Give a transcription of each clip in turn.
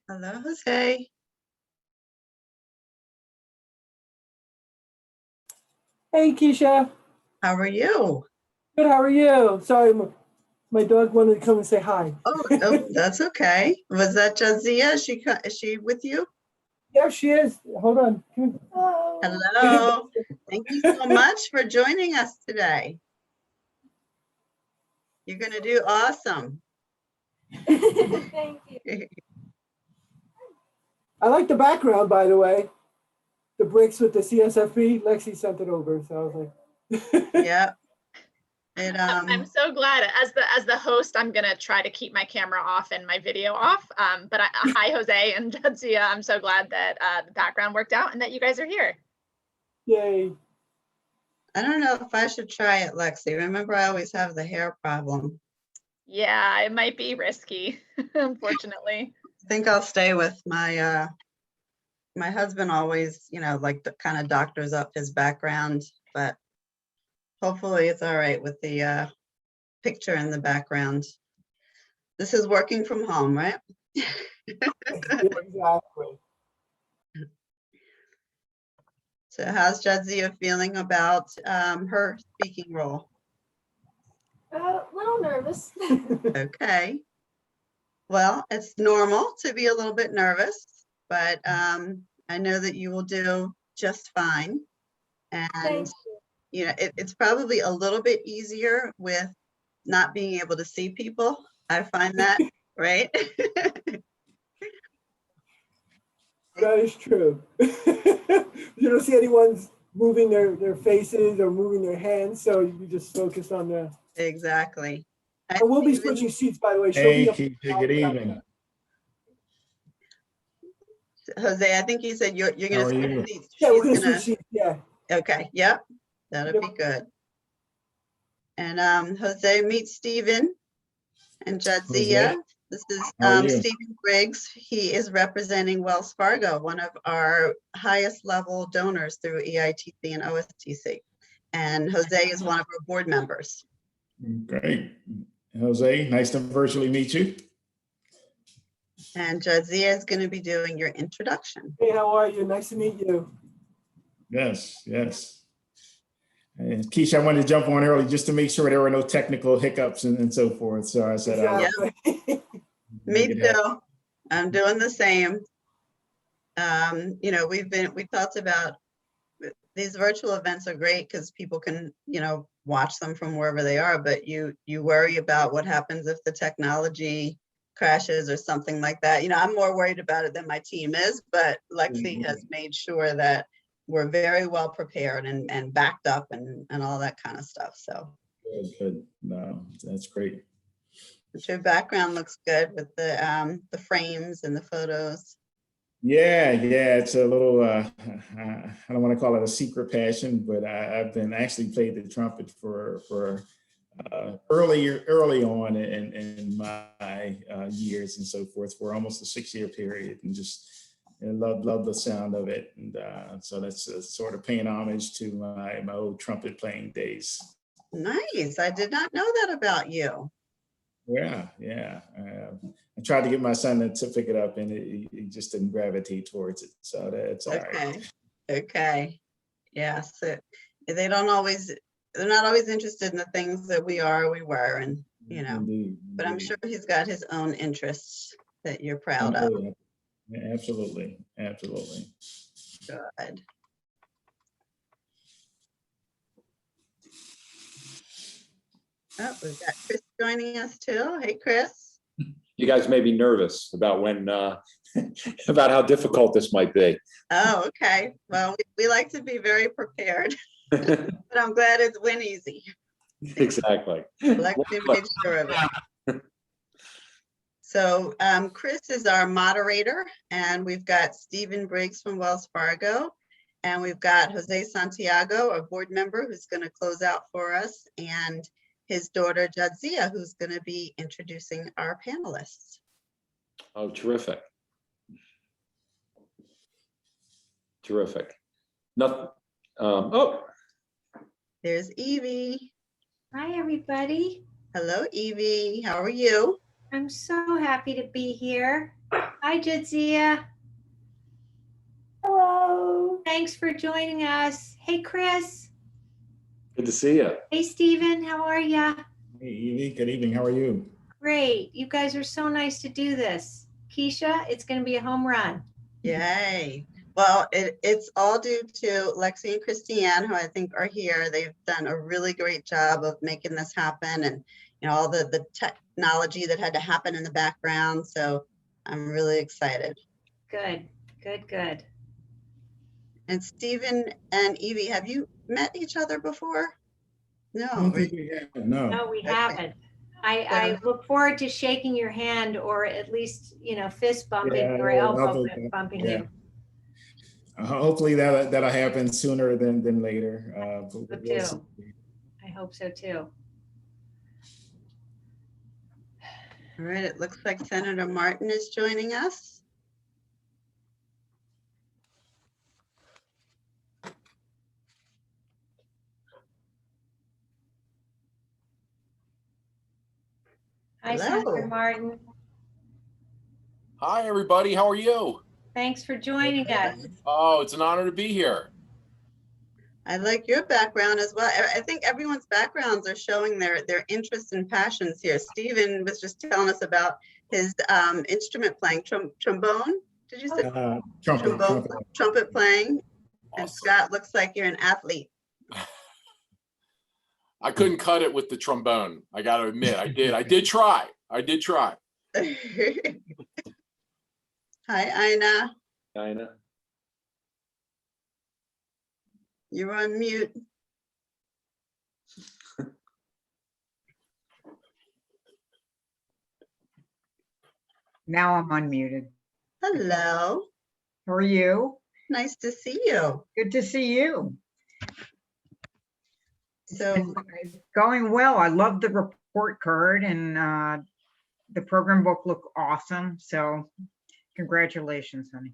Hello, Jose. Hey, Keisha. How are you? Good, how are you? Sorry, my dog wanted to come and say hi. Oh, that's okay. Was that Jazia? Is she with you? Yeah, she is. Hold on. Hello. Thank you so much for joining us today. You're going to do awesome. Thank you. I like the background, by the way. The bricks with the CSFP. Lexi sent it over, so I was like. Yeah. I'm so glad. As the host, I'm gonna try to keep my camera off and my video off. But hi, Jose and Jadzia. I'm so glad that the background worked out and that you guys are here. Yay. I don't know if I should try it, Lexi. Remember, I always have the hair problem. Yeah, it might be risky, unfortunately. I think I'll stay with my my husband always, like the kind of doctors up his background, but hopefully it's all right with the picture in the background. This is working from home, right? Exactly. So how's Jadzia feeling about her speaking role? A little nervous. Okay. Well, it's normal to be a little bit nervous, but I know that you will do just fine. And Thank you. it's probably a little bit easier with not being able to see people. I find that, right? That is true. You don't see anyone's moving their faces or moving their hands, so you just focus on the. Exactly. And we'll be switching seats, by the way. Hey, Keisha, good evening. Jose, I think you said you're How going are to you? switch seats. Yeah, we're She's gonna gonna- switch seats. Yeah. Okay, yep, that'll be good. And Jose, meet Stephen and Jadzia. Jose, This is how are you? Stephen Briggs. He is representing Wells Fargo, one of our highest level donors through EITC and OSTC. And Jose is one of our board members. Great. Jose, nice to virtually meet you. And Jadzia is going to be doing your introduction. Hey, how are you? Nice to meet you. Yes, yes. And Keisha, I wanted to jump on early just to make sure there were no technical hiccups and so forth. So I said, Exactly. Me too. I'm doing the same. We talked about these virtual events are great because people can, watch them from wherever they are, but you worry about what happens if the technology crashes or something like that. I'm more worried about it than my team is, but Lexi has made sure that we're very well prepared and backed up and all that kind of stuff. So Good. No, that's great. but your background looks good with the frames and the photos. Yeah, it's a little, I don't want to call it a secret passion, but I've been actually played the trumpet for early on in my years and so forth for almost a 6-year period, and just love the sound of it. And so that's sort of paying homage to my old trumpet playing days. Nice. I did not know that about you. Yeah. I tried to get my son to pick it up, and he just didn't gravitate towards it. So that's all right. Okay. Yes. They're not always interested in the things that we were, and Indeed. but I'm sure he's got his own interests that you're proud of. Yeah, absolutely. Good. Oh, we've got Chris joining us too. Hey, Chris. You guys may be nervous about when, about how difficult this might be. Oh, okay. Well, we like to be very prepared, but I'm glad it went easy. Exactly. Lexi made sure of it. So Chris is our moderator, and we've got Stephen Briggs from Wells Fargo, and we've got Jose Santiago, a board member, who's going to close out for us, and his daughter Jadzia, who's going to be introducing our panelists. Oh, terrific. Terrific. Nothing. There's Evie. Hi, everybody. Hello, Evie. How are you? I'm so happy to be here. Hi, Jadzia. Hello. Thanks for joining us. Hey, Chris. Good to see you. Hey, Stephen. How are ya? Hey, Evie, good evening. How are you? Great. You guys are so nice to do this. Keisha, it's going to be a home run. Yay. Well, it's all due to Lexi and Christiane, who I think are here. They've done a really great job of making this happen, and all the technology that had to happen in the background. So I'm really excited. Good, good, good. And Stephen and Evie, have you met each other before? I No. don't think we have. No. No, we Okay. haven't. I look forward to shaking your hand, or at least, fist bumping Yeah, or well, elbow hopefully, bumping yeah. you. Hopefully that'll happen sooner than later. But we'll see. I hope so too. All right, it looks like Senator Martin is joining us. Hi, Hello. Senator Martin. Hi, everybody. How are you? Thanks for joining us. Oh, it's an honor to be here. I like your background as well. I think everyone's backgrounds are showing their interests and passions here. Stephen was just telling us about his instrument playing, trombone. Did you say trumpet playing? And Awesome. Scott, looks like you're an athlete. I couldn't cut it with the trombone. I got to admit, I did. I did try. Hi, Ina. Dinah. You're on mute. Now I'm unmuted. Hello. How are you? Nice to see you. Good to see you. So, It's going well. I love the report card, and the program book look awesome. So congratulations, honey.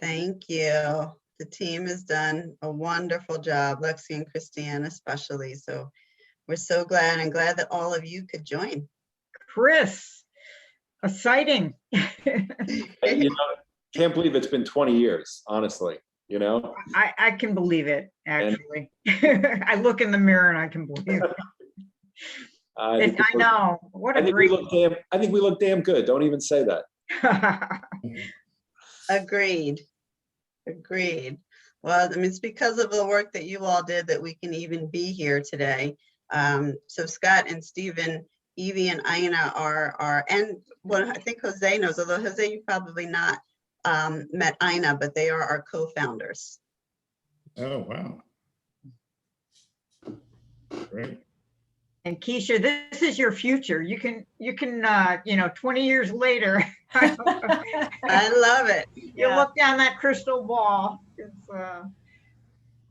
thank you. The team has done a wonderful job, Lexi and Christiane especially. So we're so glad, and glad that all of you could join. Chris, a sighting. Can't believe it's been 20 years, honestly, I can believe it, actually. I look in the mirror and I can believe it. I know. What a great. I think we look damn good. Don't even say that. Agreed. Well, I mean, it's because of the work that you all did that we can even be here today. So Scott and Stephen, Evie and Ina are, and well, I think Jose knows, although Jose, you probably not met Ina, but they are our co-founders. Oh, wow. Great. And Keisha, this is your future. You can 20 years later. I love it. You look down that crystal ball.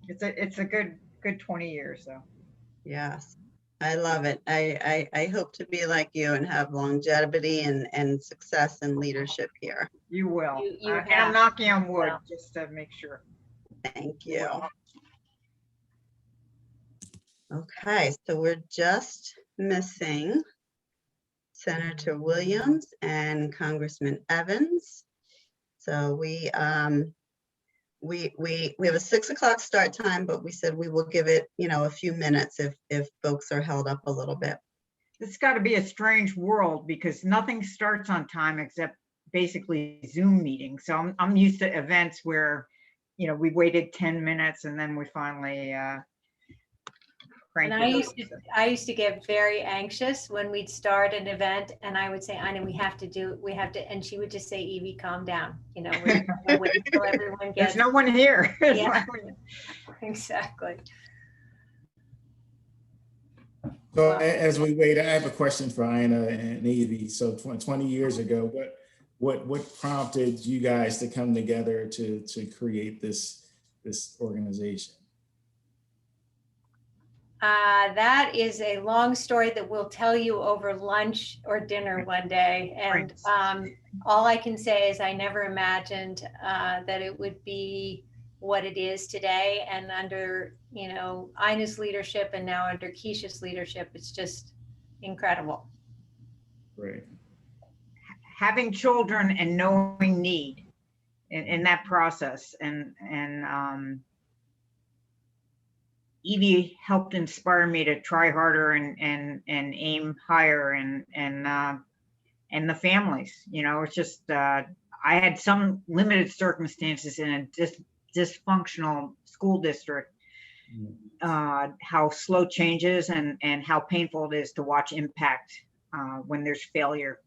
It's a good 20 years. So Yes, I love it. I hope to be like you and have longevity and success and leadership here. you will. You And I'm knocking on wood just to make sure. Thank you. Okay, so we're just missing Senator Williams and Congressman Evans. So we have a 6 o'clock start time, but we said we will give it, a few minutes if folks are held up a little bit. It's got to be a strange world because nothing starts on time except basically Zoom meetings. So I'm used to events where, we waited 10 minutes and then we finally And I used to get very anxious when we'd start an event, and I would say, Ina, we have to, and she would just say, Evie, calm down. We'll wait until everyone gets. There's no one here. Yeah, exactly. So as we wait, I have a question for Ina and Evie. So 20 years ago, what prompted you guys to come together to create this organization? That is a long story that we'll tell you over lunch or dinner one day. And all I can say is I never imagined that it would be what it is today. And under, Ina's leadership and now under Keisha's leadership, it's just incredible. Great. having children and knowing need in that process. And Evie helped inspire me to try harder and aim higher, and the families, you know, it's just, I had some limited circumstances in a dysfunctional school district, how slow changes and how painful it is to watch impact when there's failure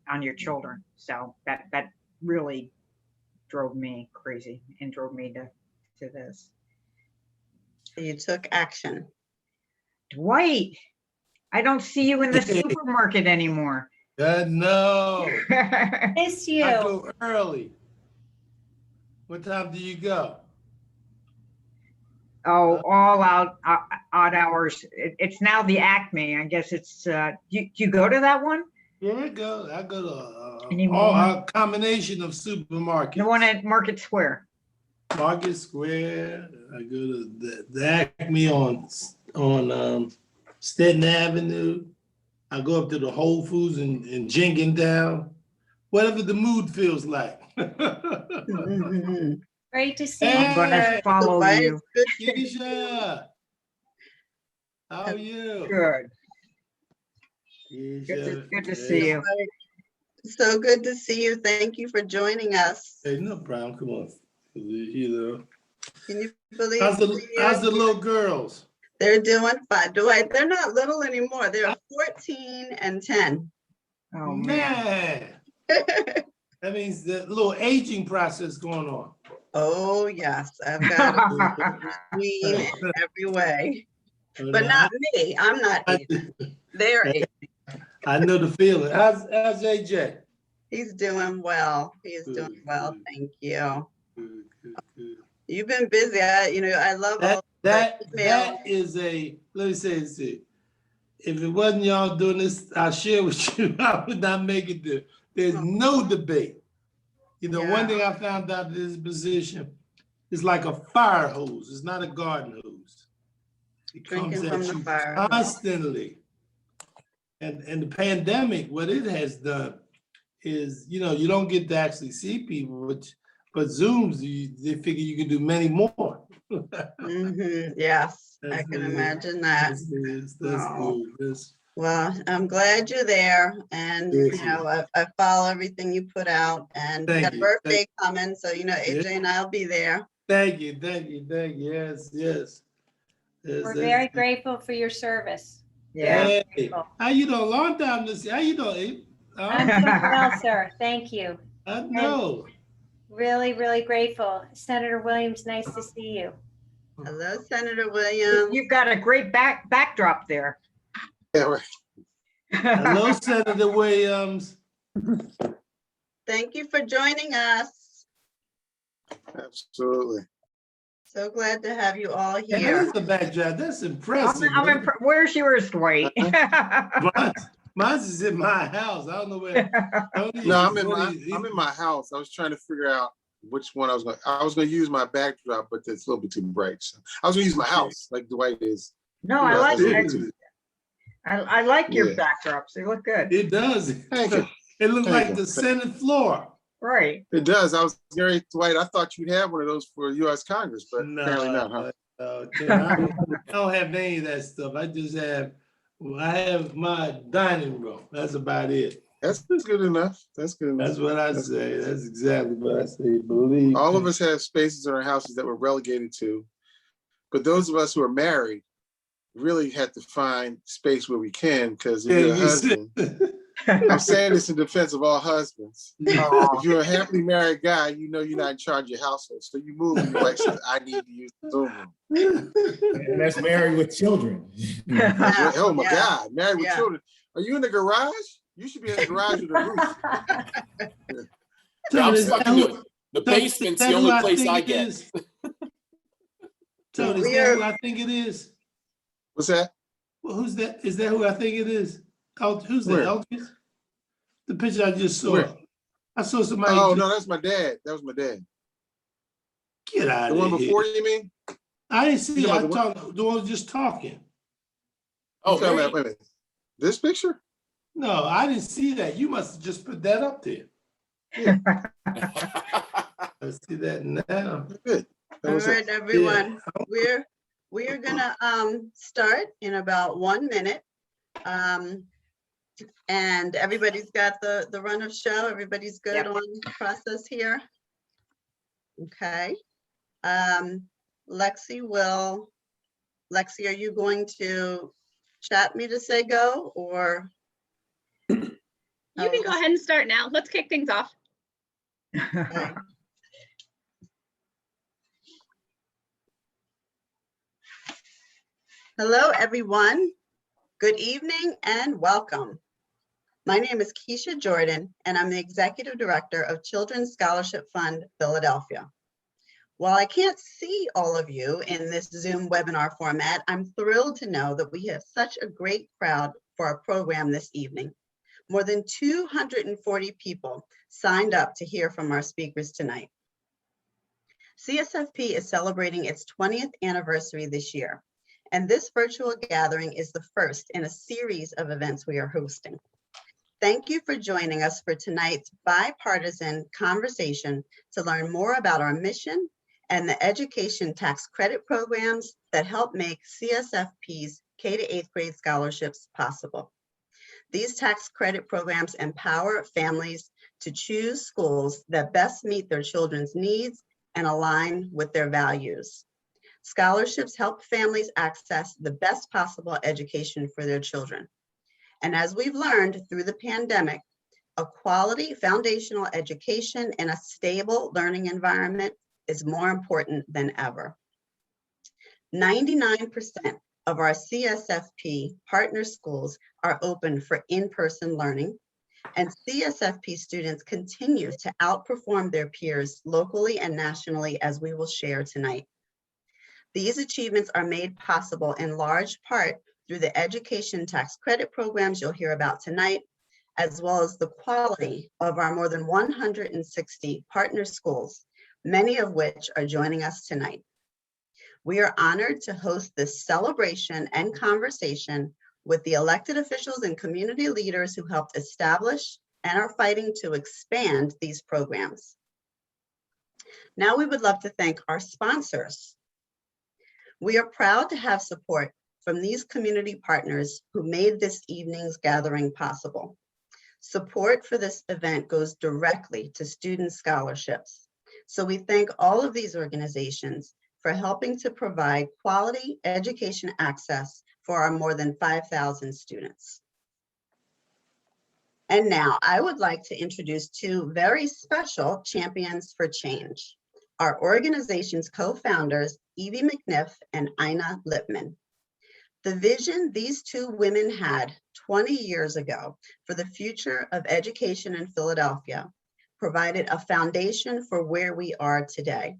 on your children. So that really drove me crazy and drove me to this. You took action. Dwight, I don't see you in the supermarket anymore. No. Miss you. I go early. What time do you go? Oh, all out odd hours. It's now the Acme. I guess it's. Do you go to that one? Yeah, I go to Anymore? a combination of supermarkets. The one at Market Square. Market Square. I go to the Acme on Staten Avenue. I go up to the Whole Foods in Jenkintown. Whatever the mood feels like. Great to see I'm you. gonna follow you. Keisha, how are you? Good. Keisha, Good to see you. So good to see you. Thank you for joining us. Hey, no problem. Come on. You know. Can you believe How's the little girls? They're doing fine. Dwight, they're not little anymore. They're 14 and 10. Oh man. That means the little aging process going on. Oh yes, I've got a queen in every way. But not me. I'm not aging. They're aging. I know the feeling. How's AJ? He's doing well. He is doing well. Thank you. Good. You've been busy. I love all That is a, let me say this. If it wasn't y'all doing this, I'll share with you, I would not make it there. There's no debate. You know, one thing I found out in this position is like a fire hose. It's not a garden hose. It comes at you constantly. And the pandemic, what it has done is, you know, you don't get to actually see people, but Zooms, they figure you can do many more. Yes, That's I can good. imagine that. That's good. Well, I'm glad you're there, and I follow everything you put out, and you got a birthday coming, so AJ and I'll be there. Thank you. Yes. We're very grateful for your service. Yeah. Hey, how you doing? Long time to see. How you doing? I'm doing well, sir. Thank you. I know. And really, really grateful. Senator Williams, nice to see you. Hello, Senator Williams. You've got a great backdrop there. Yeah, right. Hello, Senator Williams. Thank you for joining us. Absolutely. So glad to have you all Yeah, here. that's the backdrop. That's impressive. Where's yours, Dwight? Mine's is in my house. I don't know where. No, I'm in my house. I was trying to figure out which one I was going to use my backdrop, but it's a little bit too bright. So I was going to use my house like Dwight is. No, I like it. I like your backdrops. They look good. It does. Thank you. It looks like the Senate floor. Right. It does. I was Gary Dwight. I thought you'd have one of those for U.S. Congress, but apparently not, huh? I don't have any of that stuff. I have my dining room. That's about it. That's good enough. That's good enough. That's what I say. That's exactly what I say. Believe all of us have spaces in our houses that we're relegated to, but those of us who are married really have to find space where we can, because if you're a husband, I'm saying this in defense of all husbands. If you're a happily married guy, you know you're not in charge of your household. So you move and your wife says, I need to use the Zoom room. And that's married with children. Oh my God, married with children. Are you in the garage? You should be in the garage with a roof. Yeah, I'm stuck in the basement's the only place I get. Tony, is that who I think it is? What's that? Well, who's that? Is that who I think it is? Who's Where? that? Elvis? The picture I just saw. Where? I saw somebody. Oh, no, that's my dad. That was my dad. Get out of here. The one before, you mean? I didn't see you. I thought the one just talking. Oh, wait a minute. This picture? No, I didn't see that. You must have just put that up there. I see that now. Good. All right, everyone. We're gonna start in about 1 minute. And everybody's got the run of show. Everybody's good on the process here. Okay. Lexi, are you going to chat me to say go, or? You can go ahead and start now. Let's kick things off. Okay. Hello, everyone. Good evening and welcome. My name is Keisha Jordan, and I'm the Executive Director of Children's Scholarship Fund, Philadelphia. While I can't see all of you in this Zoom webinar format, I'm thrilled to know that we have such a great crowd for our program this evening. More than 240 people signed up to hear from our speakers tonight. CSFP is celebrating its 20th anniversary this year, and this virtual gathering is the first in a series of events we are hosting. Thank you for joining us for tonight's bipartisan conversation to learn more about our mission and the education tax credit programs that help make CSFP's K to 8th grade scholarships possible. These tax credit programs empower families to choose schools that best meet their children's needs and align with their values. Scholarships help families access the best possible education for their children. And as we've learned through the pandemic, a quality foundational education in a stable learning environment is more important than ever. 99% of our CSFP partner schools are open for in-person learning, and CSFP students continue to outperform their peers locally and nationally, as we will share tonight. These achievements are made possible in large part through the education tax credit programs you'll hear about tonight, as well as the quality of our more than 160 partner schools, many of which are joining us tonight. We are honored to host this celebration and conversation with the elected officials and community leaders who helped establish and are fighting to expand these programs. Now we would love to thank our sponsors. We are proud to have support from these community partners who made this evening's gathering possible. Support for this event goes directly to student scholarships. So we thank all of these organizations for helping to provide quality education access for our more than 5,000 students. And now I would like to introduce two very special champions for change, our organization's co-founders, Evie McNiff and Ina Lipman. The vision these two women had 20 years ago for the future of education in Philadelphia provided a foundation for where we are today.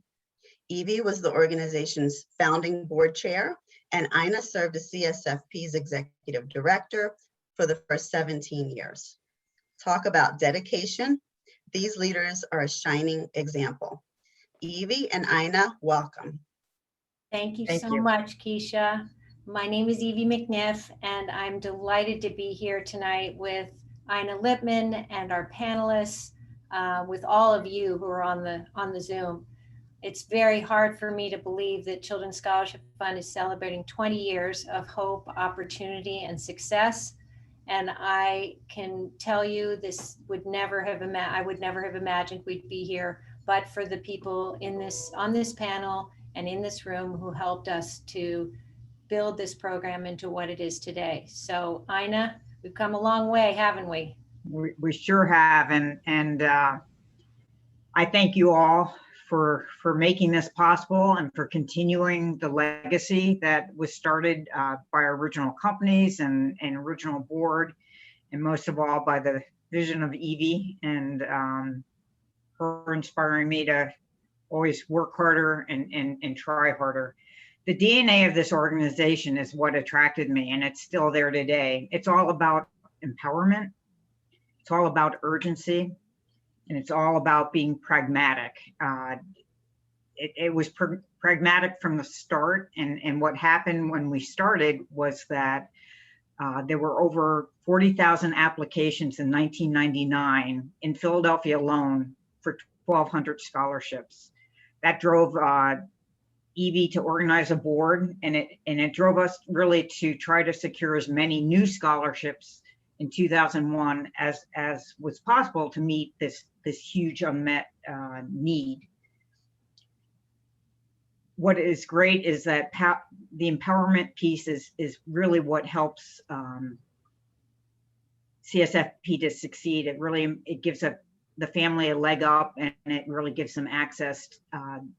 Evie was the organization's founding board chair, and Ina served as CSFP's executive director for the first 17 years. Talk about dedication. These leaders are a shining example. Evie and Ina, welcome. Thank you so much, Keisha. My name is Evie McNiff, and I'm delighted to be here tonight with Ina Lipman and our panelists, with all of you who are on the Zoom. It's very hard for me to believe that Children's Scholarship Fund is celebrating 20 years of hope, opportunity, and success. And I can tell you this would never have I would never have imagined we'd be here, but for the people on this panel and in this room who helped us to build this program into what it is today. So Ina, we've come a long way, haven't we? We sure have, and I thank you all for making this possible and for continuing the legacy that was started by our original companies and original board, and most of all by the vision of Evie and her inspiring me to always work harder and try harder. The DNA of this organization is what attracted me, and it's still there today. It's all about empowerment. It's all about urgency, and it's all about being pragmatic. It was pragmatic from the start, and what happened when we started was that There were over 40,000 applications in 1999 in Philadelphia alone for 1,200 scholarships. That drove Evie to organize a board, and it drove us really to try to secure as many new scholarships in 2001 as was possible to meet this huge unmet need. What is great is that the empowerment piece is really what helps CSFP to succeed. It gives the family a leg up, and it really gives them access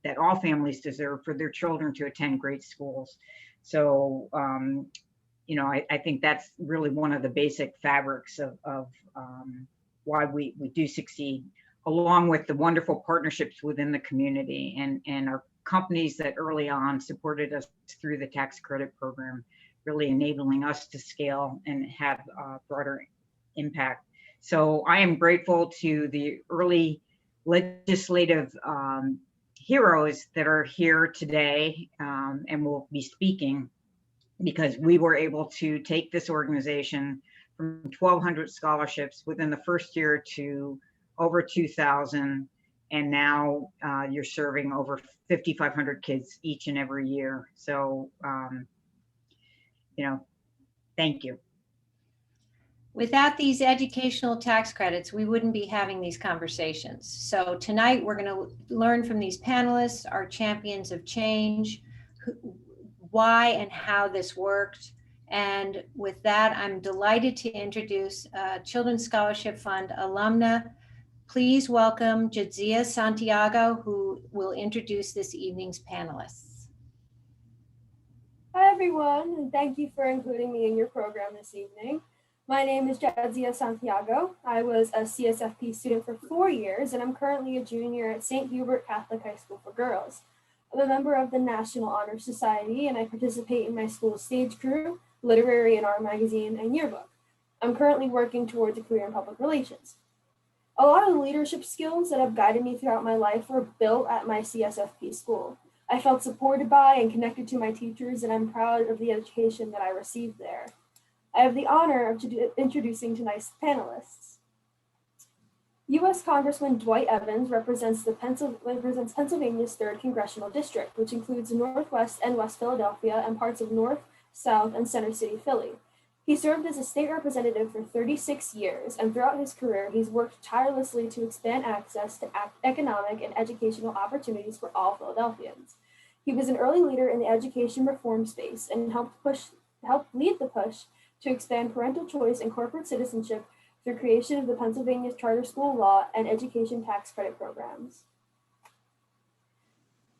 that all families deserve for their children to attend great schools. So, you know, I think that's really one of the basic fabrics of why we do succeed, along with the wonderful partnerships within the community and our companies that early on supported us through the tax credit program, really enabling us to scale and have broader impact. So I am grateful to the early legislative heroes that are here today and will be speaking, because we were able to take this organization from 1,200 scholarships within the first year to over 2,000. And now you're serving over 5,500 kids each and every year. So, you know, thank you. Without these educational tax credits, we wouldn't be having these conversations. So tonight we're going to learn from these panelists, our champions of change, why and how this worked. And with that, I'm delighted to introduce Children's Scholarship Fund alumna. Please welcome Jadzia Santiago, who will introduce this evening's panelists. Hi, everyone, and thank you for including me in your program this evening. My name is Jadzia Santiago. I was a CSFP student for 4 years, and I'm currently a junior at St. Hubert Catholic High School for Girls. I'm a member of the National Honor Society, and I participate in my school's stage crew, literary and art magazine, and yearbook. I'm currently working towards a career in public relations. A lot of the leadership skills that have guided me throughout my life were built at my CSFP school. I felt supported by and connected to my teachers, and I'm proud of the education that I received there. I have the honor of introducing tonight's panelists. U.S. Congressman Dwight Evans represents Pennsylvania's 3rd Congressional District, which includes Northwest and West Philadelphia and parts of North, South, and Center City, Philly. He served as a state representative for 36 years, and throughout his career, he's worked tirelessly to expand access to economic and educational opportunities for all Philadelphians. He was an early leader in the education reform space and helped lead the push to expand parental choice and corporate citizenship through creation of the Pennsylvania Charter School Law and education tax credit programs.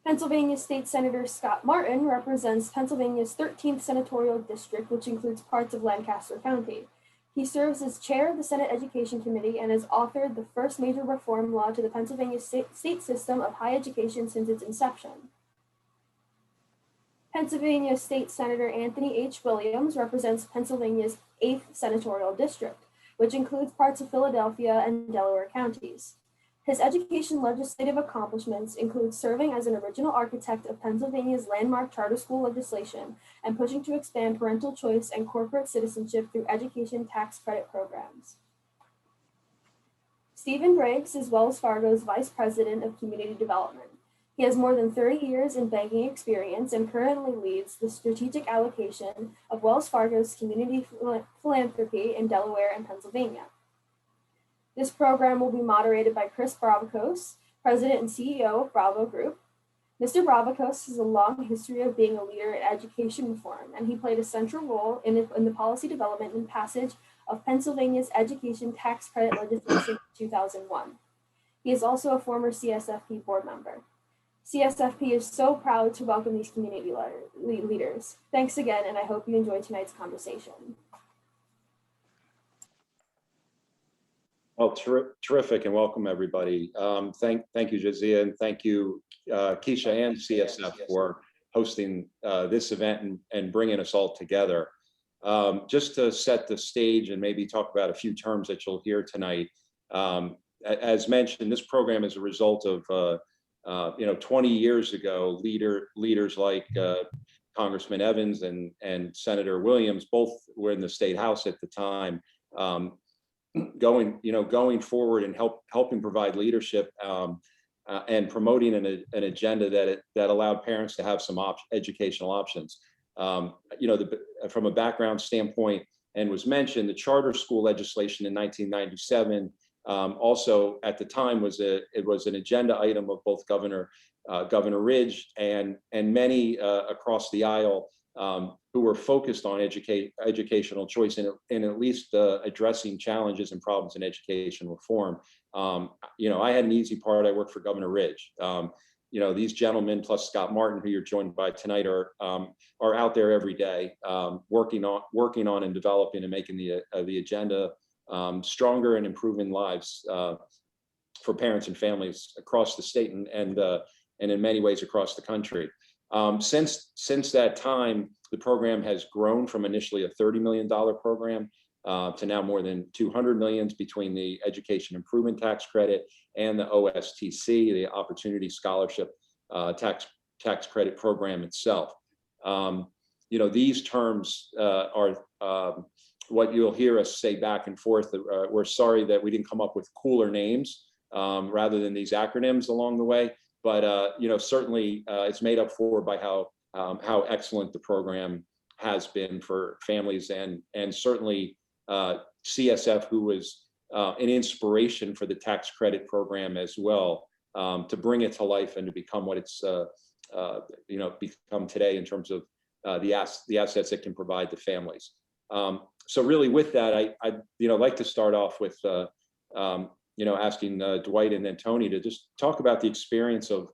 Pennsylvania State Senator Scott Martin represents Pennsylvania's 13th senatorial district, which includes parts of Lancaster County. He serves as chair of the Senate Education Committee and has authored the first major reform law to the Pennsylvania state system of higher education since its inception. Pennsylvania State Senator Anthony H. Williams represents Pennsylvania's 8th senatorial district, which includes parts of Philadelphia and Delaware counties. His education legislative accomplishments include serving as an original architect of Pennsylvania's landmark charter school legislation and pushing to expand parental choice and corporate citizenship through education tax credit programs. Stephen Briggs is Wells Fargo's Vice President of Community Development. He has more than 30 years in banking experience and currently leads the strategic allocation of Wells Fargo's community philanthropy in Delaware and Pennsylvania. This program will be moderated by Chris Bravacos, President and CEO of Bravo Group. Mr. Bravacos has a long history of being a leader in education reform, and he played a central role in the policy development and passage of Pennsylvania's education tax credit legislation in 2001. He is also a former CSFP board member. CSFP is so proud to welcome these community leaders. Thanks again, and I hope you enjoy tonight's conversation. Well, terrific, and welcome everybody. Thank you, Jadzia, and thank you, Keisha and CSF for hosting this event and bringing us all together. Just to set the stage and maybe talk about a few terms that you'll hear tonight. As mentioned, this program is a result of 20 years ago, leaders like Congressman Evans and Senator Williams, both were in the state house at the time, going forward and helping provide leadership and promoting an agenda that allowed parents to have some educational options. From a background standpoint, and was mentioned, the charter school legislation in 1997 also at the time was an agenda item of both Governor Ridge and many across the aisle who were focused on educational choice and at least addressing challenges and problems in education reform. I had an easy part. I worked for Governor Ridge. These gentlemen plus Scott Martin, who you're joined by tonight, are out there every day working on and developing and making the agenda stronger and improving lives for parents and families across the state and in many ways across the country. Since that time, the program has grown from initially a $30 million program to now more than $200 million between the Education Improvement Tax Credit and the OSTC, the Opportunity Scholarship Tax Credit Program itself. These terms are what you'll hear us say back and forth. We're sorry that we didn't come up with cooler names rather than these acronyms along the way. But certainly it's made up for by how excellent the program has been for families and certainly CSF, who was an inspiration for the tax credit program as well, to bring it to life and to become what it's become today in terms of the assets it can provide to families. So really, with that, I'd like to start off with asking Dwight and then Tony to just talk about the experience of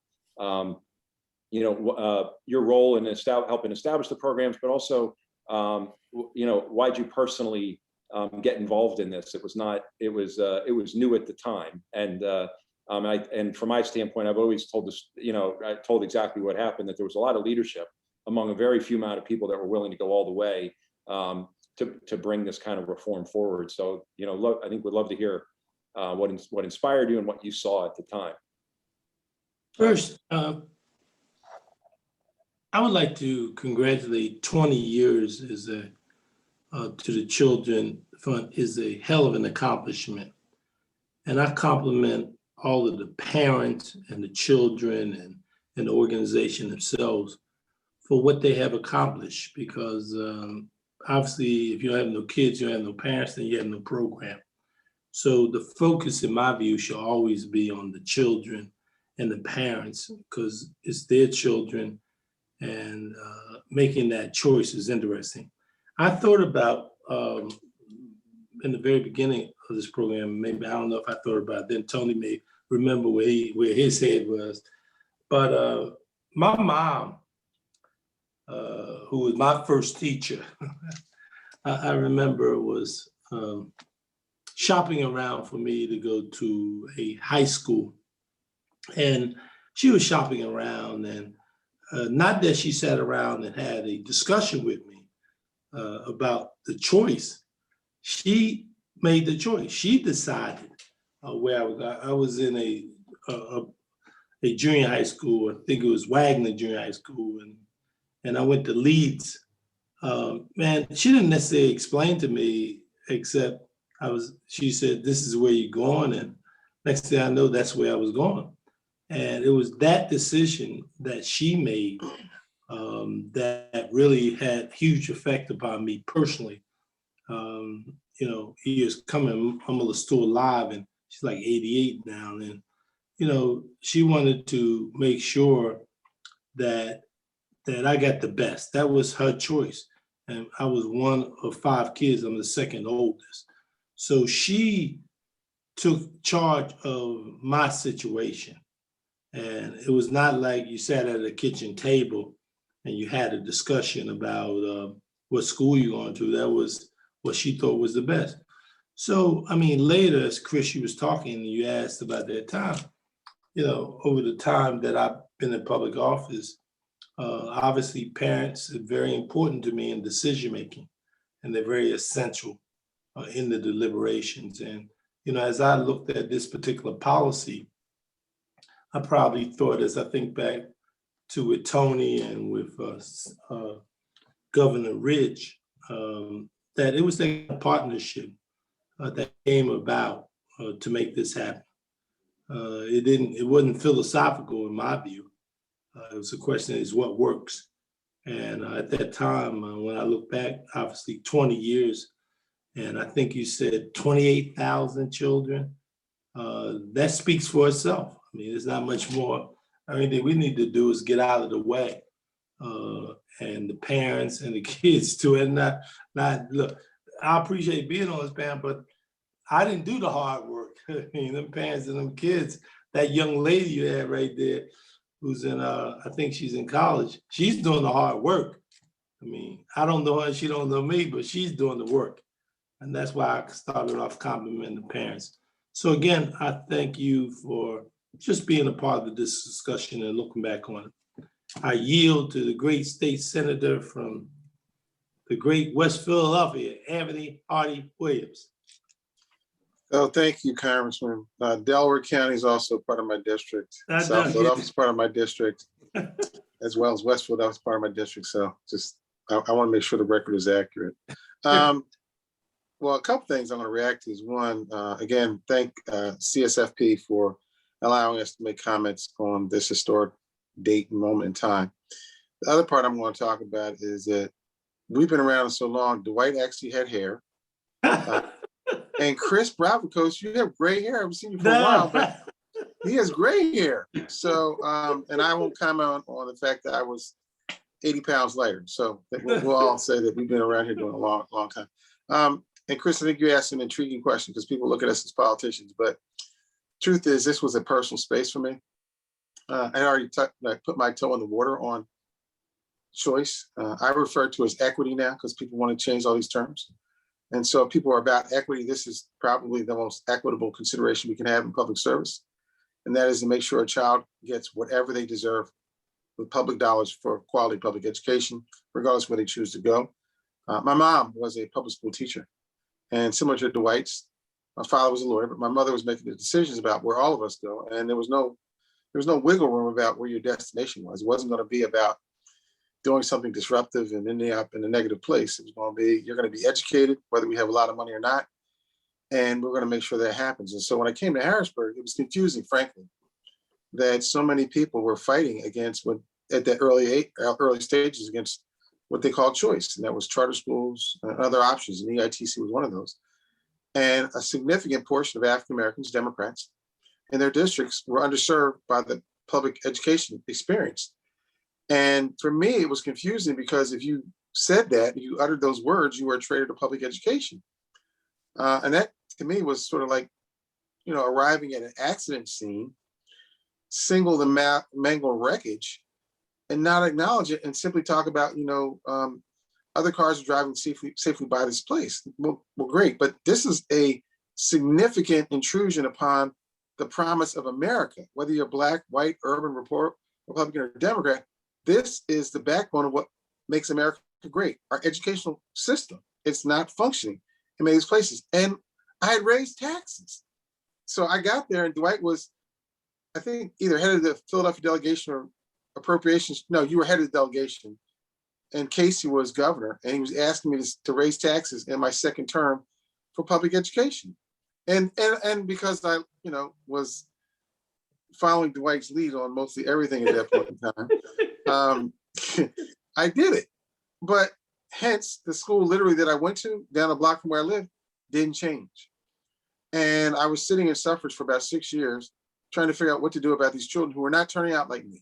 your role in helping establish the programs, but also why'd you personally get involved in this? It was new at the time, and from my standpoint, I've always told this, I told exactly what happened, that there was a lot of leadership among a very few amount of people that were willing to go all the way to bring this kind of reform forward. So, I think we'd love to hear what inspired you and what you saw at the time. First, I would like to congratulate 20 years to the Children Fund is a hell of an accomplishment. And I compliment all of the parents and the children and the organization themselves for what they have accomplished, because obviously if you have no kids, you have no parents, then you have no program. So the focus, in my view, should always be on the children and the parents, because it's their children, and making that choice is interesting. I thought about, in the very beginning of this program, maybe, I don't know if I thought about it, then Tony may remember where his head was, but my mom, who was my first teacher, I remember was shopping around for me to go to a high school. And she was shopping around, and not that she sat around and had a discussion with me about the choice. She made the choice. She decided where I was. I was in a junior high school. I think it was Wagner Junior High School, and I went to Leeds. Man, she didn't necessarily explain to me, except she said, "This is where you're going," and next thing I know, that's where I was going. And it was that decision that she made that really had huge effect upon me personally. Years coming, I'm still alive, and she's like 88 now. And, she wanted to make sure that I got the best. That was her choice. And I was one of 5 kids. I'm the second oldest. So she took charge of my situation. And it was not like you sat at a kitchen table and you had a discussion about what school you're going to. That was what she thought was the best. So, later, as Chris, you was talking, and you asked about that time, over the time that I've been in public office, obviously parents are very important to me in decision-making, and they're very essential in the deliberations. And, as I looked at this particular policy, I probably thought, as I think back, with Tony and with Governor Ridge, that it was a partnership that came about to make this happen. It wasn't philosophical in my view. It was a question is what works. And at that time, when I look back, obviously 20 years, and I think you said 28,000 children, that speaks for itself. I mean, there's not much more. I mean, we need to do is get out of the way. And the parents and the kids too, and not look, I appreciate being on this panel, but I didn't do the hard work. I mean, them parents and them kids, that young lady you had right there, who's in, I think she's in college, she's doing the hard work. I mean, I don't know her, she don't know me, but she's doing the work. And that's why I started off complimenting the parents. So again, I thank you for just being a part of this discussion and looking back on it. I yield to the great state senator from the great West Philadelphia, Anthony Hardy Williams. Oh, thank you, Congressman. Delaware County is also part of my district. South Philadelphia is part of my district, as well as West Philadelphia is part of my district. So just, I want to make sure the record is accurate. Well, a couple things I'm going to react to is one, again, thank CSFP for allowing us to make comments on this historic date and moment in time. The other part I'm going to talk about is that we've been around so long. Dwight actually had hair. And Chris Bravacos, you have gray hair. I haven't seen you for a while, but he has gray hair. So, and I won't comment on the fact that I was 80 pounds lighter. So we'll all say that we've been around here doing a long, long time. And Chris, I think you asked an intriguing question because people look at us as politicians, but truth is this was a personal space for me. I already put my toe in the water on choice. I refer to as equity now because people want to change all these terms. And so if people are about equity, this is probably the most equitable consideration we can have in public service. And that is to make sure a child gets whatever they deserve with public dollars for quality public education, regardless where they choose to go. My mom was a public school teacher. And similar to Dwight's, my father was a lawyer, but my mother was making the decisions about where all of us go. And there was no wiggle room about where your destination was. It wasn't going to be about doing something disruptive and ending up in a negative place. It was going to be, you're going to be educated, whether we have a lot of money or not. And we're going to make sure that happens. And so when I came to Harrisburg, it was confusing, frankly, that so many people were fighting against what at the early stages against what they called choice. And that was charter schools and other options. And EITC was one of those. And a significant portion of African Americans, Democrats, in their districts were underserved by the public education experience. And for me, it was confusing because if you said that, if you uttered those words, you were a traitor to public education. And that to me was sort of like, arriving at an accident scene, single the mangled wreckage and not acknowledge it and simply talk about, other cars are driving safely by this place. Well, great, but this is a significant intrusion upon the promise of America, whether you're Black, white, urban, Republican, or Democrat. This is the backbone of what makes America great, our educational system. It's not functioning in many places. And I had raised taxes. So I got there and Dwight was, I think, either head of the Philadelphia delegation or appropriations. No, you were head of the delegation. And Casey was governor. And he was asking me to raise taxes in my second term for public education. And because I, was following Dwight's lead on mostly everything at that point in time, I did it. But hence, the school literally that I went to down a block from where I live didn't change. And I was sitting in suffrage for about 6 years, trying to figure out what to do about these children who were not turning out like me.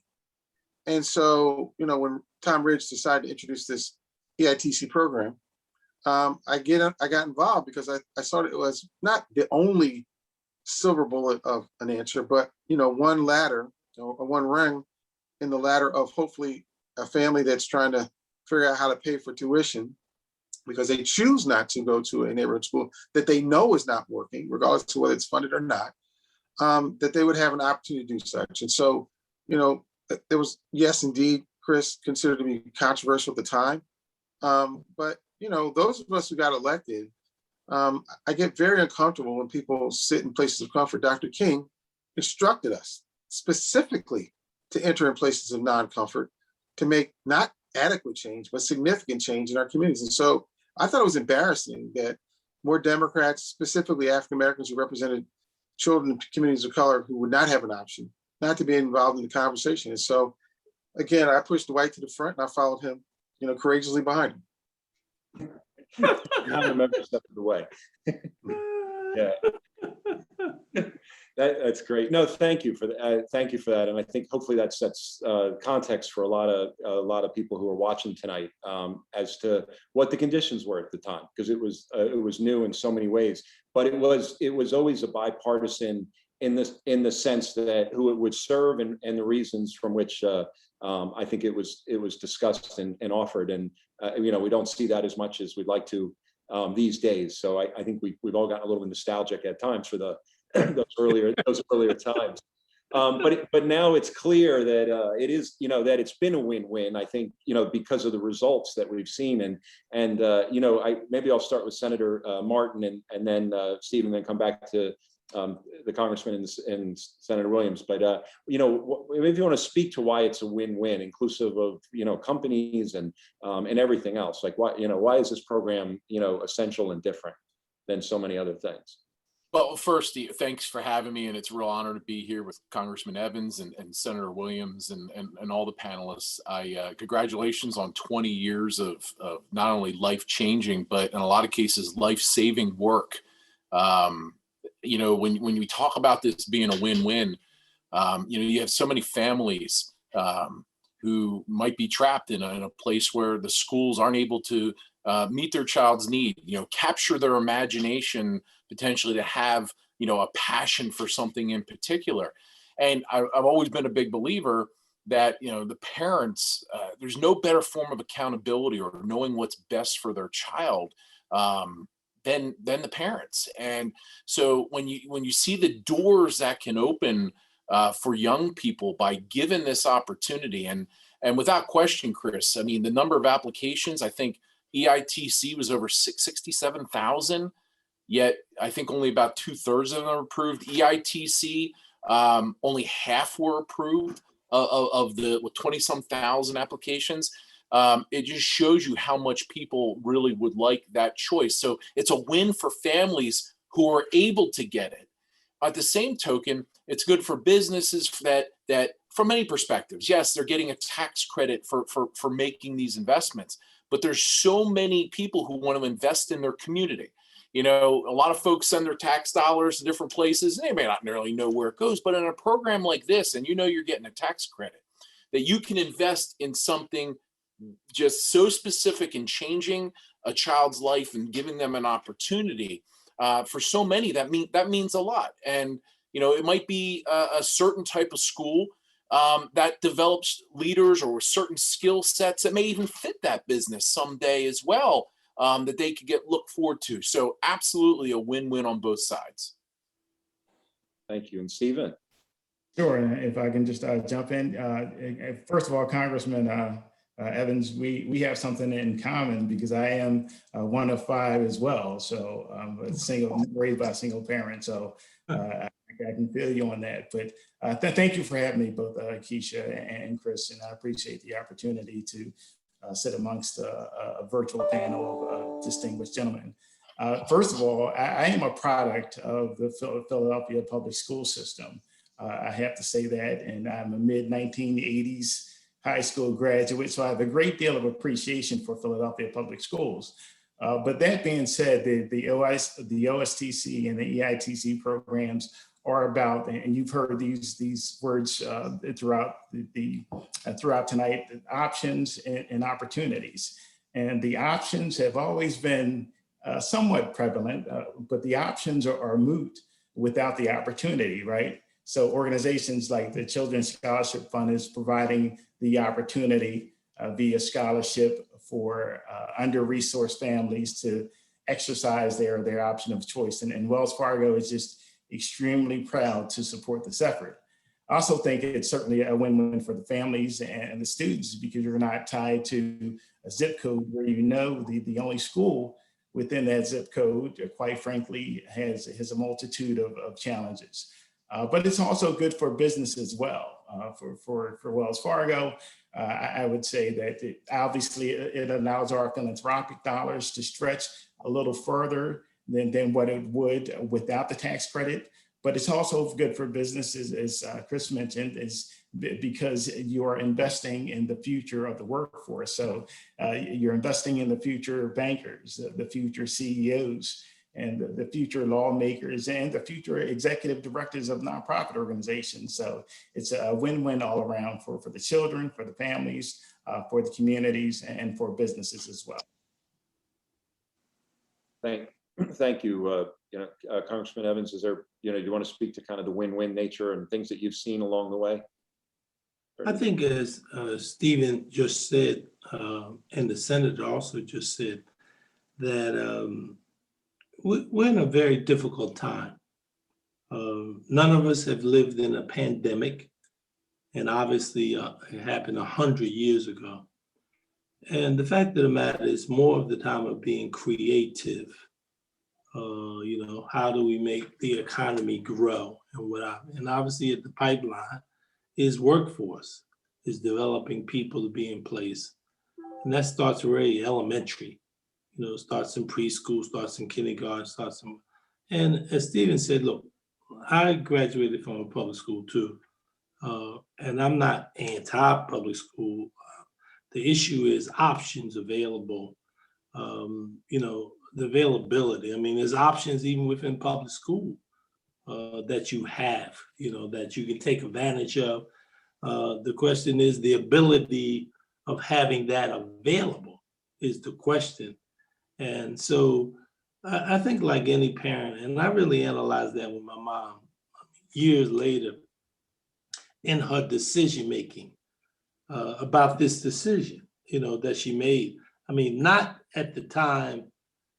And so, when Tom Ridge decided to introduce this EITC program, I got involved because I saw it was not the only silver bullet of an answer, but one ladder or one rung in the ladder of hopefully a family that's trying to figure out how to pay for tuition because they choose not to go to a neighborhood school that they know is not working, regardless of whether it's funded or not, that they would have an opportunity to do such. And so, there was, yes, indeed, Chris, considered to be controversial at the time. But, those of us who got elected, I get very uncomfortable when people sit in places of comfort. Dr. King instructed us specifically to enter in places of non-comfort, to make not adequate change, but significant change in our communities. And so I thought it was embarrassing that more Democrats, specifically African Americans who represented children in communities of color who would not have an option, not to be involved in the conversation. And so, again, I pushed Dwight to the front and I followed him, courageously behind him. I remember stepping away. Yeah. That's great. No, thank you for that. Thank you for that. And I think hopefully that sets context for a lot of people who are watching tonight as to what the conditions were at the time, because it was new in so many ways. But it was always a bipartisan in the sense that who it would serve and the reasons from which I think it was discussed and offered. And we don't see that as much as we'd like to these days. So I think we've all gotten a little bit nostalgic at times for those earlier times. But now it's clear that it is, that it's been a win-win, I think, because of the results that we've seen. And maybe I'll start with Senator Martin and then Steve, and then come back to the Congressman and Senator Williams. But, if you want to speak to why it's a win-win, inclusive of, companies and everything else, like why is this program, essential and different than so many other things? Well, first, thanks for having me, and it's a real honor to be here with Congressman Evans and Senator Williams and all the panelists. Congratulations on 20 years of not only life-changing, but in a lot of cases, life-saving work. When we talk about this being a win-win, you have so many families who might be trapped in a place where the schools aren't able to meet their child's need, capture their imagination, potentially to have, a passion for something in particular. And I've always been a big believer that, the parents, there's no better form of accountability or knowing what's best for their child than the parents. And so when you see the doors that can open for young people by giving this opportunity, and without question, Chris, I mean, the number of applications, I think EITC was over 67,000, yet I think only about 2/3 of them are approved. EITC, only half were approved of the 20-some thousand applications. It just shows you how much people really would like that choice. So it's a win for families who are able to get it. At the same token, it's good for businesses that from many perspectives, yes, they're getting a tax credit for making these investments, but there's so many people who want to invest in their community. A lot of folks send their tax dollars to different places, and they may not really know where it goes, but in a program like this, and you're getting a tax credit, that you can invest in something just so specific in changing a child's life and giving them an opportunity. For so many, that means a lot. And, it might be a certain type of school that develops leaders or certain skill sets that may even fit that business someday as well, that they could look forward to. So absolutely a win-win on both sides. Thank you. And Stephen? Sure, and if I can just jump in. First of all, Congressman Evans, we have something in common because I am one of 5 as well. So raised by a single parent. So I can feel you on that. But thank you for having me, both Keisha and Chris, and I appreciate the opportunity to sit amongst a virtual panel of distinguished gentlemen. First of all, I am a product of the Philadelphia public school system. I have to say that, and I'm a mid-1980s high school graduate, so I have a great deal of appreciation for Philadelphia public schools. But that being said, the OSTC and the EITC programs are about, and you've heard these words throughout throughout tonight, options and opportunities. And the options have always been somewhat prevalent, but the options are moot without the opportunity, right? So organizations like the Children's Scholarship Fund is providing the opportunity via scholarship for under-resourced families to exercise their option of choice. And Wells Fargo is just extremely proud to support this effort. I also think it's certainly a win-win for the families and the students because you're not tied to a zip code where the only school within that zip code, quite frankly, has a multitude of challenges. But it's also good for business as well. for Wells Fargo. I would say that obviously it allows our philanthropic dollars to stretch a little further than what it would without the tax credit. But it's also good for businesses, as Chris mentioned, is because you are investing in the future of the workforce. So you're investing in the future bankers, the future CEOs, and the future lawmakers, and the future executive directors of nonprofit organizations. So it's a win-win all around for the children, for the families, for the communities, and for businesses as well. Thank you. Congressman Evans, is there, you want to speak to kind of the win-win nature and things that you've seen along the way? I think as Stephen just said, and the senator also just said, that we're in a very difficult time. None of us have lived in a pandemic, and obviously it happened 100 years ago. And the fact of the matter is more of the time of being creative. How do we make the economy grow and whatnot? And obviously at the pipeline is workforce, is developing people to be in place. And that starts very elementary. Starts in preschool, starts in kindergarten, and as Stephen said, look, I graduated from a public school too. And I'm not anti-public school. The issue is options available, the availability. I mean, there's options even within public school that you have, that you can take advantage of. The question is the ability of having that available is the question. And so I think like any parent, and I really analyzed that with my mom years later in her decision-making about this decision, that she made. I mean, not at the time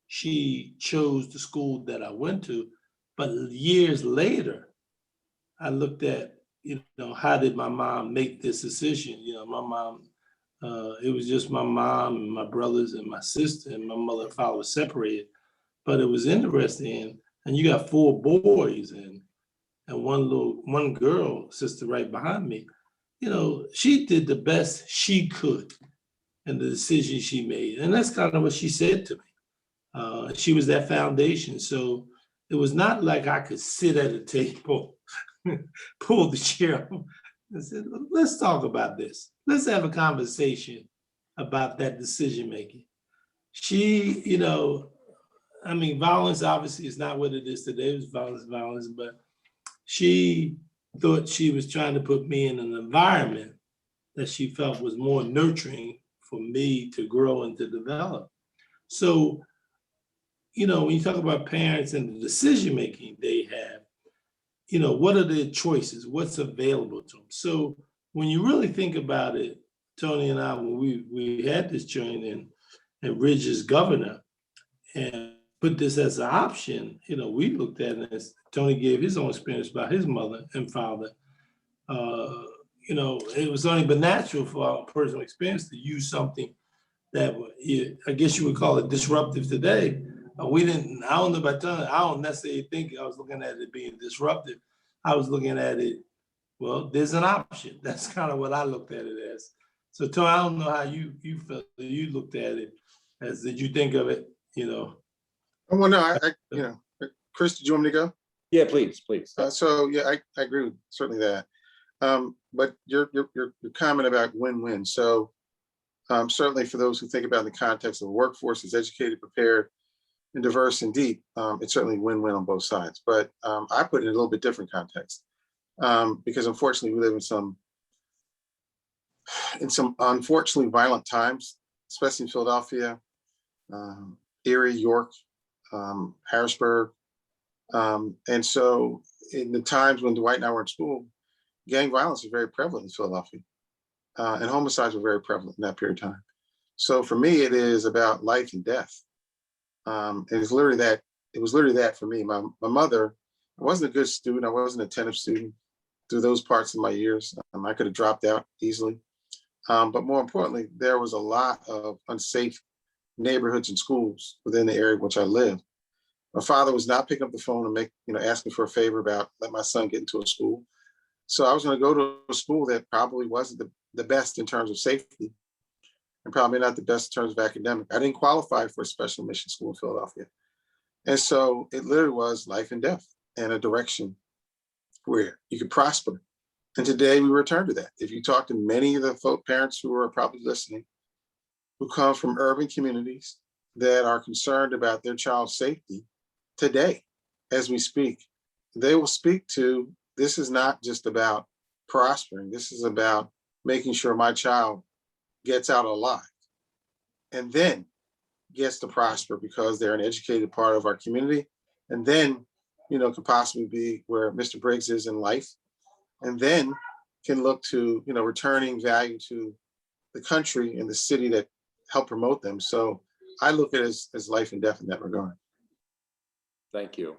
she chose the school that I went to, but years later, I looked at, how did my mom make this decision? My mom, it was just my mom and my brothers and my sister, and my mother and father were separated. But it was interesting, and you got 4 boys and one girl, sister right behind me. She did the best she could in the decision she made. And that's kind of what she said to me. She was that foundation. So it was not like I could sit at a table, pull the chair and said, let's talk about this. Let's have a conversation about that decision making. She, violence obviously is not what it is today. It was violence, but she thought she was trying to put me in an environment that she felt was more nurturing for me to grow and to develop. So, when you talk about parents and the decision-making they have, what are their choices? What's available to them? So when you really think about it, Tony and I, when we had this journey and Ridge is governor and put this as an option, we looked at it as Tony gave his own experience about his mother and father. It was only but natural for our personal experience to use something that I guess you would call it disruptive today. I don't know about Tony, I don't necessarily think I was looking at it being disruptive. I was looking at it, well, there's an option. That's kind of what I looked at it as. So Tony, I don't know how you felt, you looked at it as, did you think of it, Oh, well, no, Chris, did you want me to go? Yeah, please. So yeah, I agree with certainly that. But your comment about win-win. So certainly for those who think about in the context of a workforce is educated, prepared, and diverse and deep, it's certainly win-win on both sides. But I put it in a little bit different context because unfortunately we live in some unfortunately violent times, especially in Philadelphia, Erie, York, Harrisburg. And so in the times when Dwight and I were in school, gang violence was very prevalent in Philadelphia, and homicides were very prevalent in that period of time. So for me, it is about life and death. It was literally that for me. My mother, I wasn't a good student. I wasn't an attentive student through those parts of my years. I could have dropped out easily. But more importantly, there was a lot of unsafe neighborhoods and schools within the area in which I lived. My father was not picking up the phone and asking for a favor about let my son get into a school. So I was going to go to a school that probably wasn't the best in terms of safety and probably not the best in terms of academic. I didn't qualify for a special mission school in Philadelphia. And so it literally was life and death and a direction where you could prosper. And today we return to that. If you talk to many of the parents who are probably listening, who come from urban communities that are concerned about their child's safety today, as we speak, they will speak to, this is not just about prospering. This is about making sure my child gets out alive and then gets to prosper because they're an educated part of our community. And then, could possibly be where Mr. Briggs is in life, and then can look to, returning value to the country and the city that help promote them. So I look at it as life and death in that regard. Thank you.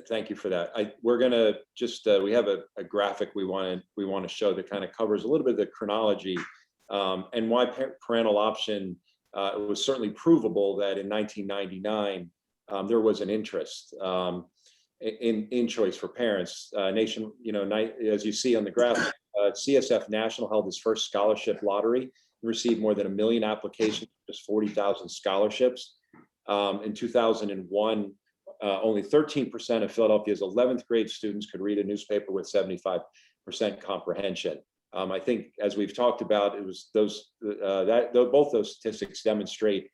Thank you for that. We're gonna just we have a graphic we want to show that kind of covers a little bit of the chronology and why parental option. It was certainly provable that in 1999 there was an interest in choice for parents. Nation, as you see on the graphic, CSF National held its first scholarship lottery, received more than 1 million applications, just 40,000 scholarships. In 2001. Only 13% of Philadelphia's 11th grade students could read a newspaper with 75% comprehension. I think, as we've talked about, it was both those statistics demonstrate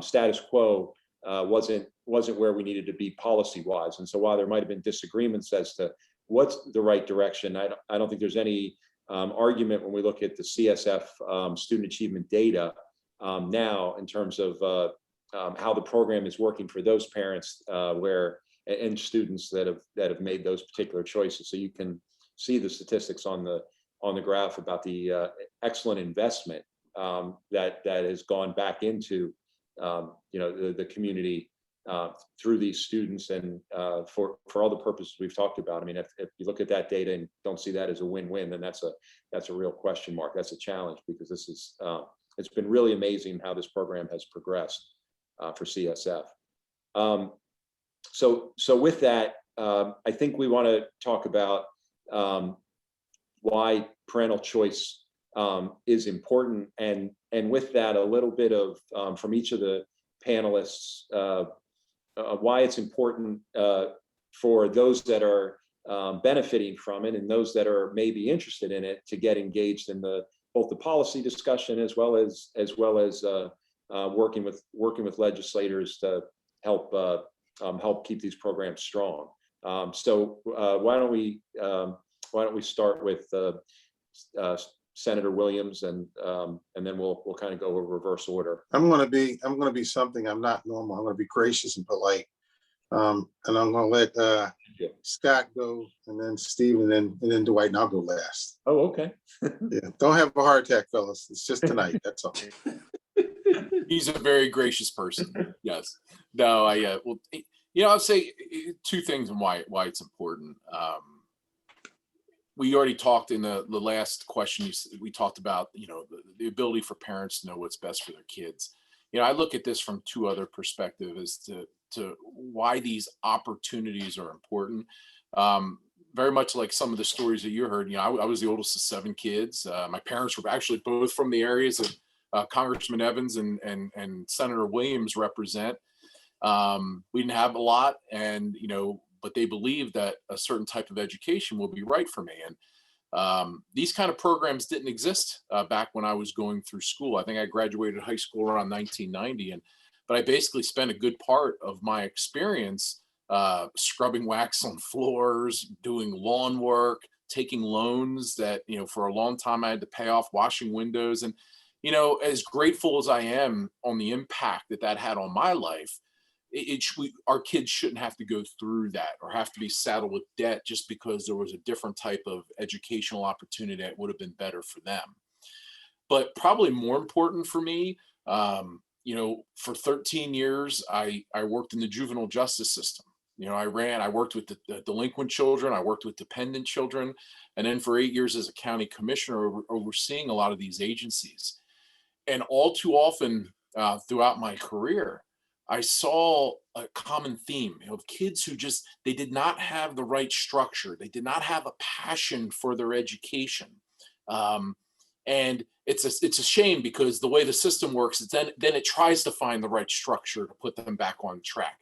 status quo wasn't where we needed to be policy-wise. And so, while there might have been disagreements as to what's the right direction, I don't think there's any argument when we look at the CSF student achievement data now in terms of how the program is working for those parents and students that have made those particular choices. So you can see the statistics on the graph about the excellent investment that has gone back into the community through these students and for all the purposes we've talked about. I mean, if you look at that data and don't see that as a win-win, then that's a real question mark. That's a challenge, because this is it's been really amazing how this program has progressed for CSF. So with that, I think we want to talk about why parental choice is important, and with that, a little bit of from each of the panelists, why it's important for those that are benefiting from it and those that are maybe interested in it to get engaged in both the policy discussion as well as working with legislators to help keep these programs strong. So why don't we start with Senator Williams, and then we'll kind of go in reverse order. I'm going to be something I'm not normal. I'm going to be gracious and polite, and I'm going to let Scott go, and then Steve, and then Dwight, and I'll go last. Oh, okay. Yeah, don't have a heart attack, fellas. It's just tonight. That's all. He's a very gracious person. Yes. No, well, I'd say two things and why it's important. We already talked in the last question. We talked about, the ability for parents to know what's best for their kids. I look at this from two other perspectives as to why these opportunities are important. Very much like some of the stories that you heard. I was the oldest of 7 kids. My parents were actually both from the areas of Congressman Evans and Senator Williams represent. We didn't have a lot, and but they believed that a certain type of education will be right for me. And these kind of programs didn't exist back when I was going through school. I think I graduated high school around 1990, but I basically spent a good part of my experience scrubbing wax on floors, doing lawn work, taking loans that for a long time I had to pay off, washing windows. And as grateful as I am on the impact that had on my life, our kids shouldn't have to go through that or have to be saddled with debt just because there was a different type of educational opportunity that would have been better for them. But probably more important for me, for 13 years, I worked in the juvenile justice system. I worked with the delinquent children, I worked with dependent children, and then for 8 years as a county commissioner overseeing a lot of these agencies. And all too often throughout my career, I saw a common theme of kids who just, they did not have the right structure. They did not have a passion for their education. And it's a shame, because the way the system works, then it tries to find the right structure to put them back on track.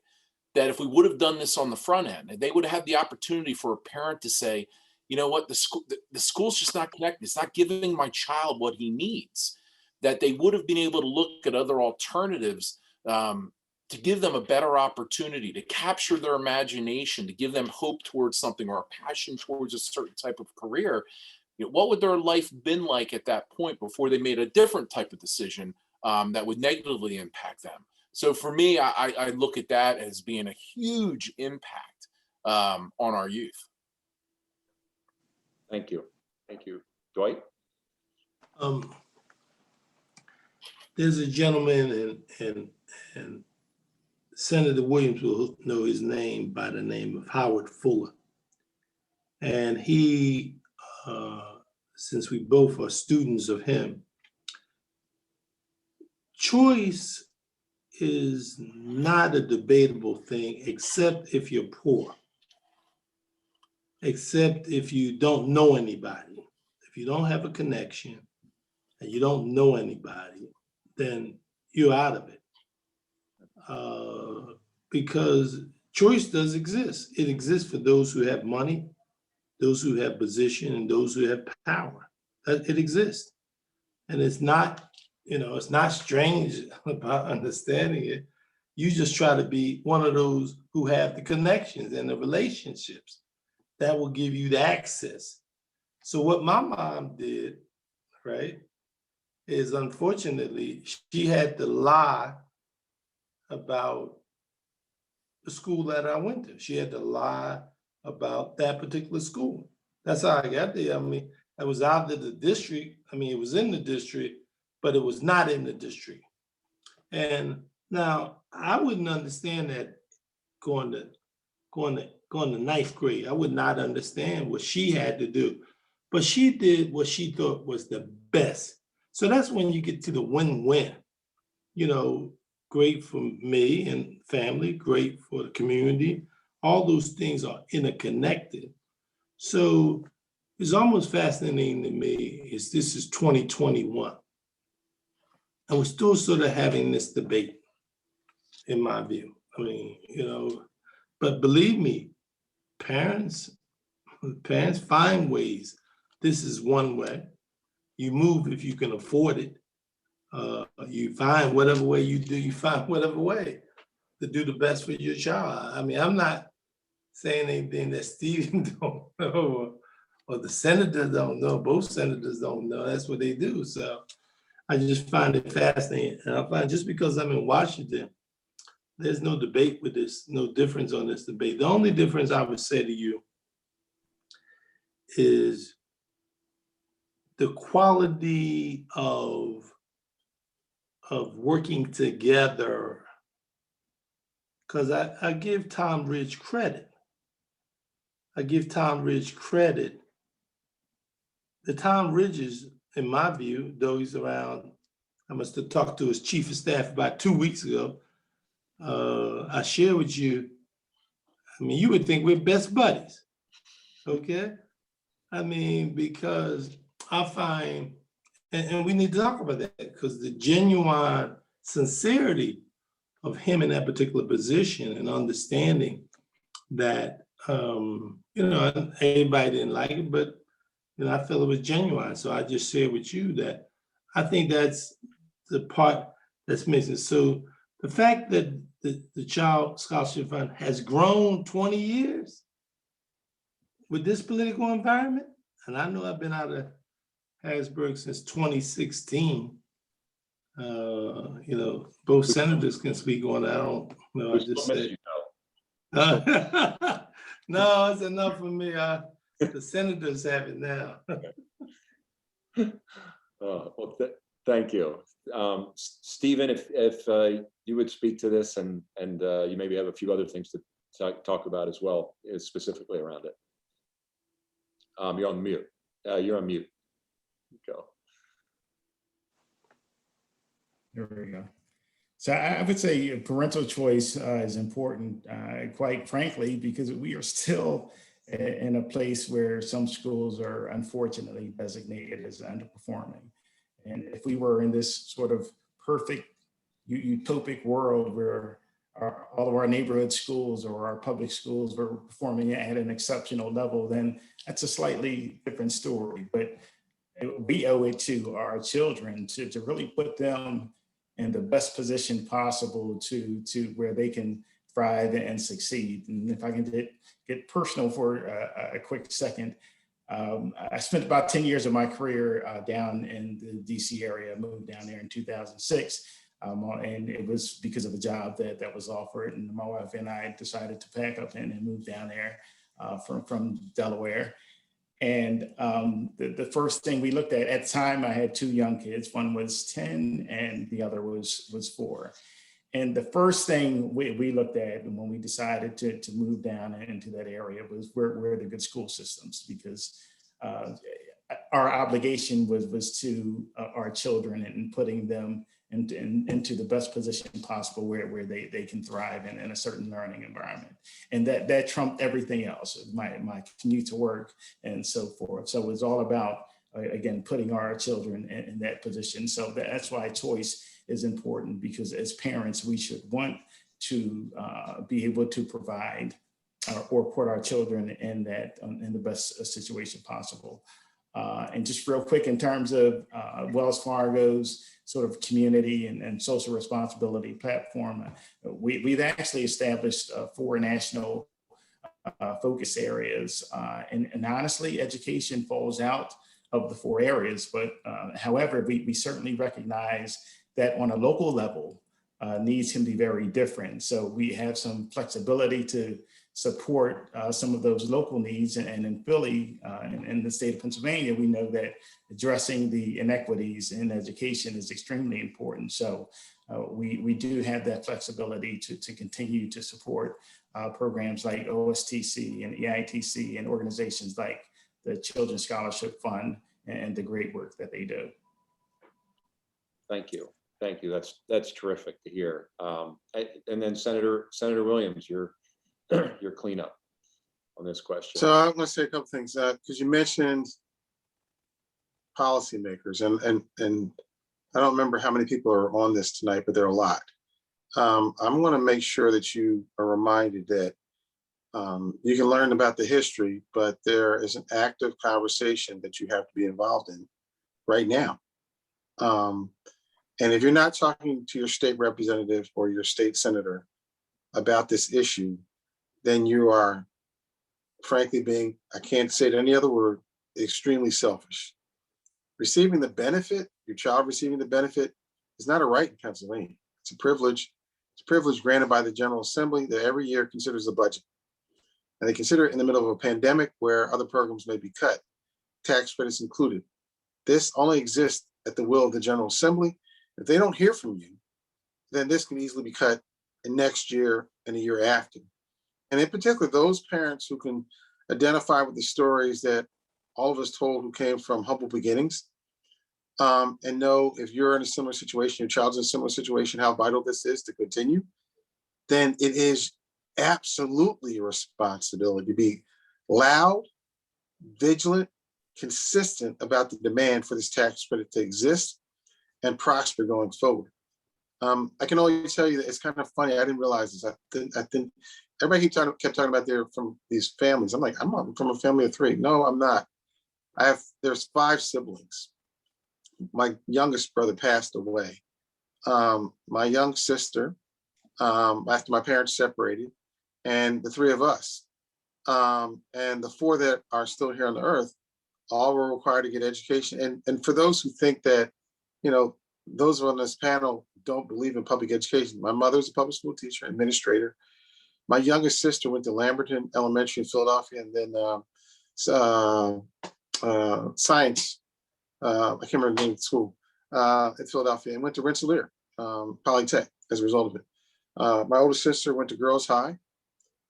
That if we would have done this on the front end, they would have had the opportunity for a parent to say, you know what, the school's just not connected. It's not giving my child what he needs. That they would have been able to look at other alternatives to give them a better opportunity, to capture their imagination, to give them hope towards something, or a passion towards a certain type of career. You know, what would their life been like at that point before they made a different type of decision that would negatively impact them? So for me, I look at that as being a huge impact on our youth. Thank you. Thank you. Dwight? There's a gentleman, and Senator Williams will know his name by the name of Howard Fuller. And he, since we both are students of him, choice is not a debatable thing, except if you're poor, except if you don't know anybody. If you don't have a connection and you don't know anybody, then you're out of it. Because choice does exist. It exists for those who have money, those who have position, and those who have power. It exists. And it's not, it's not strange about understanding it. You just try to be one of those who have the connections and the relationships that will give you the access. So what my mom did, right, is unfortunately, she had to lie about the school that I went to. She had to lie about that particular school. That's how I got there. I mean, I was out of the district. I mean, it was in the district, but it was not in the district. And now I wouldn't understand that going to ninth grade. I would not understand what she had to do, but she did what she thought was the best. So that's when you get to the win-win. Great for me and family, great for the community. All those things are interconnected. So it's almost fascinating to me is this is 2021. And we're still sort of having this debate, in my view. I mean, but believe me, parents find ways. This is one way. You move if you can afford it. You find whatever way you do, you find whatever way to do the best for your child. I mean, I'm not saying anything that Stephen don't know or the senators don't know. Both senators don't know. That's what they do. So I just find it fascinating. And I find just because I'm in Washington, there's no debate with this, no difference on this debate. The only difference I would say to you is the quality of working together, because I give Tom Ridge credit. The Tom Ridges, in my view, though he's around, I must have talked to his chief of staff about 2 weeks ago. I share with you, I mean, you would think we're best buddies, okay? I mean, because I find, and we need to talk about that, because the genuine sincerity of him in that particular position and understanding that, everybody didn't like it, but, I feel it was genuine. So I just share with you that I think that's the part that's missing. So the fact that the Child Scholarship Fund has grown 20 years with this political environment, and I know I've been out of Harrisburg since 2016. Both senators can speak on it. I don't know. I just said, no, it's enough for me. The senators have it now. Well, thank you. Stephen, if you would speak to this and you maybe have a few other things to talk about as well, specifically around it. You're on mute. You're on mute. Go. There we go. So I would say parental choice is important, quite frankly, because we are still in a place where some schools are unfortunately designated as underperforming. And if we were in this sort of perfect utopic world where all of our neighborhood schools or our public schools were performing at an exceptional level, then that's a slightly different story. But we owe it to our children to really put them in the best position possible to where they can thrive and succeed. And if I can get personal for a quick second, I spent about 10 years of my career down in the DC area. I moved down there in 2006. And it was because of a job that was offered. And my wife and I decided to pack up and move down there from Delaware. And the first thing we looked at the time, I had two young kids. One was 10 and the other was 4. And the first thing we looked at when we decided to move down into that area was where are the good school systems, because our obligation was to our children and putting them into the best position possible where they can thrive in a certain learning environment. And that trumped everything else, my commute to work and so forth. So it's all about, again, putting our children in that position. So that's why choice is important, because as parents, we should want to be able to provide or put our children in the best situation possible. And just real quick, in terms of Wells Fargo's sort of community and social responsibility platform, we've actually established 4 national focus areas. And honestly, education falls out of the 4 areas. But however, we certainly recognize that on a local level, needs can be very different. So we have some flexibility to support some of those local needs. And in Philly, in the state of Pennsylvania, we know that addressing the inequities in education is extremely important. So we do have that flexibility to continue to support programs like OSTC and EITC and organizations like the Children's Scholarship Fund and the great work that they do. Thank you. Thank you. That's terrific to hear. And then Senator Williams, your cleanup on this question. So I want to say a couple things, because you mentioned policymakers, and I don't remember how many people are on this tonight, but there are a lot. I'm going to make sure that you are reminded that you can learn about the history, but there is an active conversation that you have to be involved in right now. And if you're not talking to your state representative or your state senator about this issue, then you are frankly being, I can't say it any other word, extremely selfish. Receiving the benefit, your child receiving the benefit, is not a right in Pennsylvania. It's a privilege. It's a privilege granted by the General Assembly that every year considers the budget. And they consider it in the middle of a pandemic where other programs may be cut, tax credits included. This only exists at the will of the General Assembly. If they don't hear from you, then this can easily be cut in next year and the year after. And in particular, those parents who can identify with the stories that all of us told who came from humble beginnings, and know if you're in a similar situation, your child's in a similar situation, how vital this is to continue, then it is absolutely a responsibility to be loud, vigilant, consistent about the demand for this tax credit to exist and prosper going forward. I can only tell you that it's kind of funny. I didn't realize this. I think everybody kept talking about they're from these families. I'm like, I'm not from a family of 3. No, I'm not. There's 5 siblings. My youngest brother passed away. My young sister, after my parents separated, and the 3 of us. And the 4 that are still here on the earth, all were required to get education. And for those who think that, those on this panel don't believe in public education, my mother's a public school teacher, administrator. My youngest sister went to Lamberton Elementary in Philadelphia, and then science, I can't remember the name of the school, in Philadelphia, and went to Rensselaer Polytech as a result of it. My older sister went to Girls High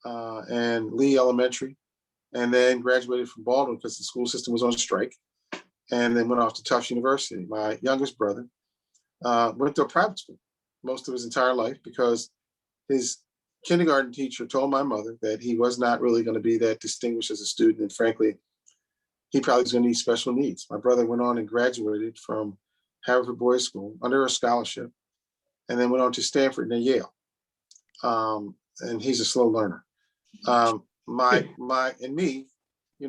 and Lee Elementary, and then graduated from Baldwin because the school system was on strike, and then went off to Tufts University. My youngest brother went to a private school most of his entire life because his kindergarten teacher told my mother that he was not really going to be that distinguished as a student. And frankly, he probably was going to need special needs. My brother went on and graduated from Harvard Boys School under a scholarship, and then went on to Stanford and Yale. And he's a slow learner. And me,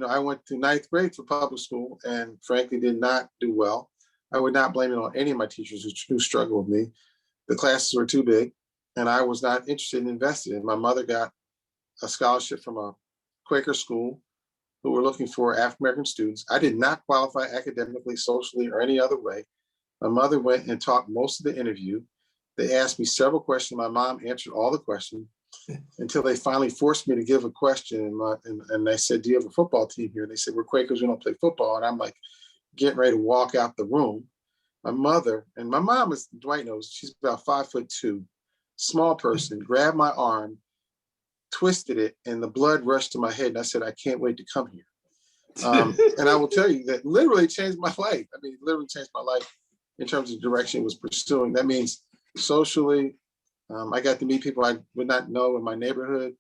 I went to 9th grade for public school and frankly did not do well. I would not blame it on any of my teachers who struggled with me. The classes were too big and I was not interested in investing in. My mother got a scholarship from a Quaker school who were looking for African-American students. I did not qualify academically, socially, or any other way. My mother went and taught most of the interview. They asked me several questions. My mom answered all the questions until they finally forced me to give a question. And they said, do you have a football team here? And they said, we're Quakers, we don't play football. And I'm like, getting ready to walk out the room. My mother, and my mom is, Dwight knows, she's about 5'2", small person, grabbed my arm, twisted it, and the blood rushed to my head. And I said, I can't wait to come here. And I will tell you that literally changed my life. I mean, it literally changed my life in terms of the direction it was pursuing. That means socially, I got to meet people I would not know in my neighborhood.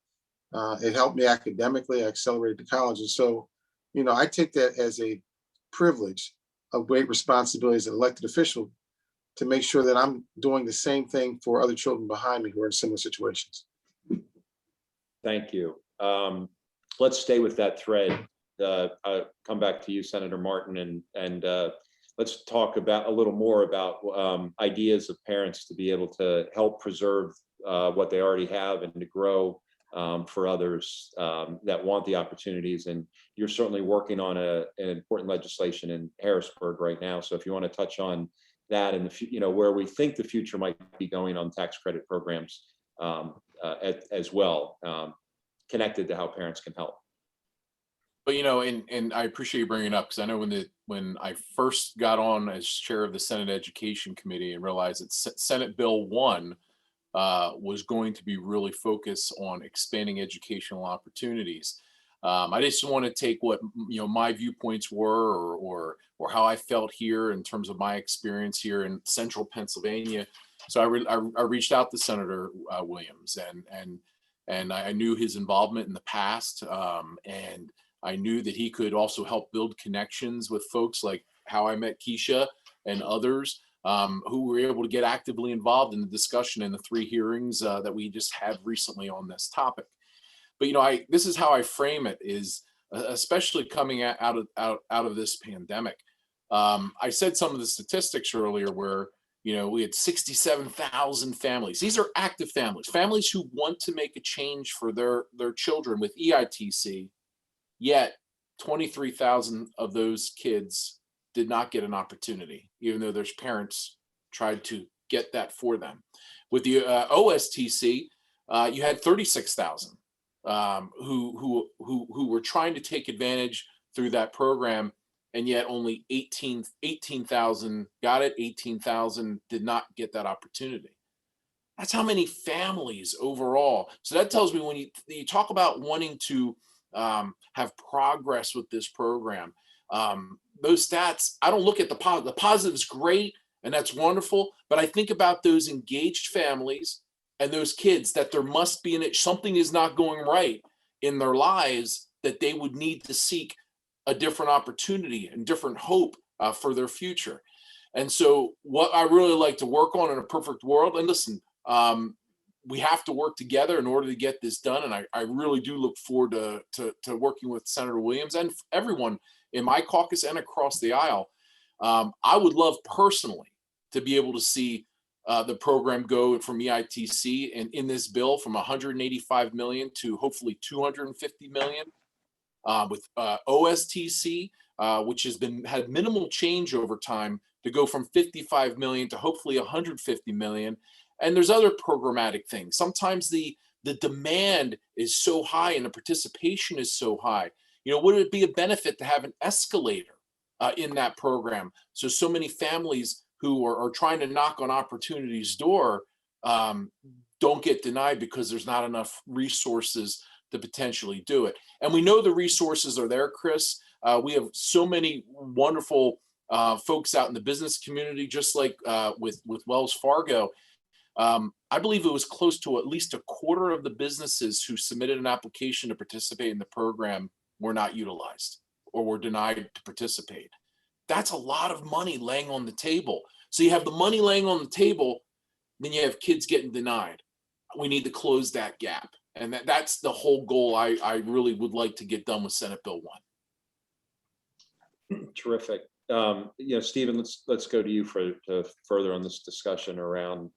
It helped me academically. I accelerated to college. And so, I take that as a privilege of great responsibility as an elected official to make sure that I'm doing the same thing for other children behind me who are in similar situations. Thank you. Let's stay with that thread. I'll come back to you, Senator Martin, and let's talk about a little more about ideas of parents to be able to help preserve what they already have and to grow for others that want the opportunities. And you're certainly working on an important legislation in Harrisburg right now. So if you want to touch on that and where we think the future might be going on tax credit programs as well, connected to how parents can help. But and I appreciate you bringing it up because I know when I first got on as chair of the Senate Education Committee and realized that Senate Bill 1 was going to be really focused on expanding educational opportunities. I just want to take what my viewpoints were or how I felt here in terms of my experience here in central Pennsylvania. So I reached out to Senator Williams and I knew his involvement in the past, and I knew that he could also help build connections with folks like how I met Keisha and others who were able to get actively involved in the discussion in the 3 hearings that we just had recently on this topic. But this is how I frame it: is especially coming out of this pandemic. I said some of the statistics earlier where we had 67,000 families. These are active families who want to make a change for their children with EITC. Yet 23,000 of those kids did not get an opportunity, even though their parents tried to get that for them. With the OSTC, you had 36,000 who were trying to take advantage through that program, and yet only 18,000 got it. 18,000 did not get that opportunity. That's how many families overall. So that tells me when you talk about wanting to have progress with this program, those stats, I don't look at the positive. The positive is great and that's wonderful, but I think about those engaged families and those kids that there must be something is not going right in their lives, that they would need to seek a different opportunity and different hope for their future. And so what I really like to work on in a perfect world, and listen, we have to work together in order to get this done. And I really do look forward to working with Senator Williams and everyone in my caucus and across the aisle. I would love personally to be able to see the program go from EITC and in this bill from 185 million to hopefully 250 million. With OSTC, which had minimal change over time, to go from 55 million to hopefully 150 million. And there's other programmatic things. Sometimes the demand is so high and the participation is so high. Would it be a benefit to have an escalator in that program? So many families who are trying to knock on opportunity's door don't get denied because there's not enough resources to potentially do it. And we know the resources are there, Chris. We have so many wonderful folks out in the business community, just like with Wells Fargo. I believe it was close to at least a quarter of the businesses who submitted an application to participate in the program were not utilized or were denied to participate. That's a lot of money laying on the table. So you have the money laying on the table, then you have kids getting denied. We need to close that gap. And that's the whole goal I really would like to get done with Senate Bill 1. Terrific. Stephen, let's go to you for further on this discussion around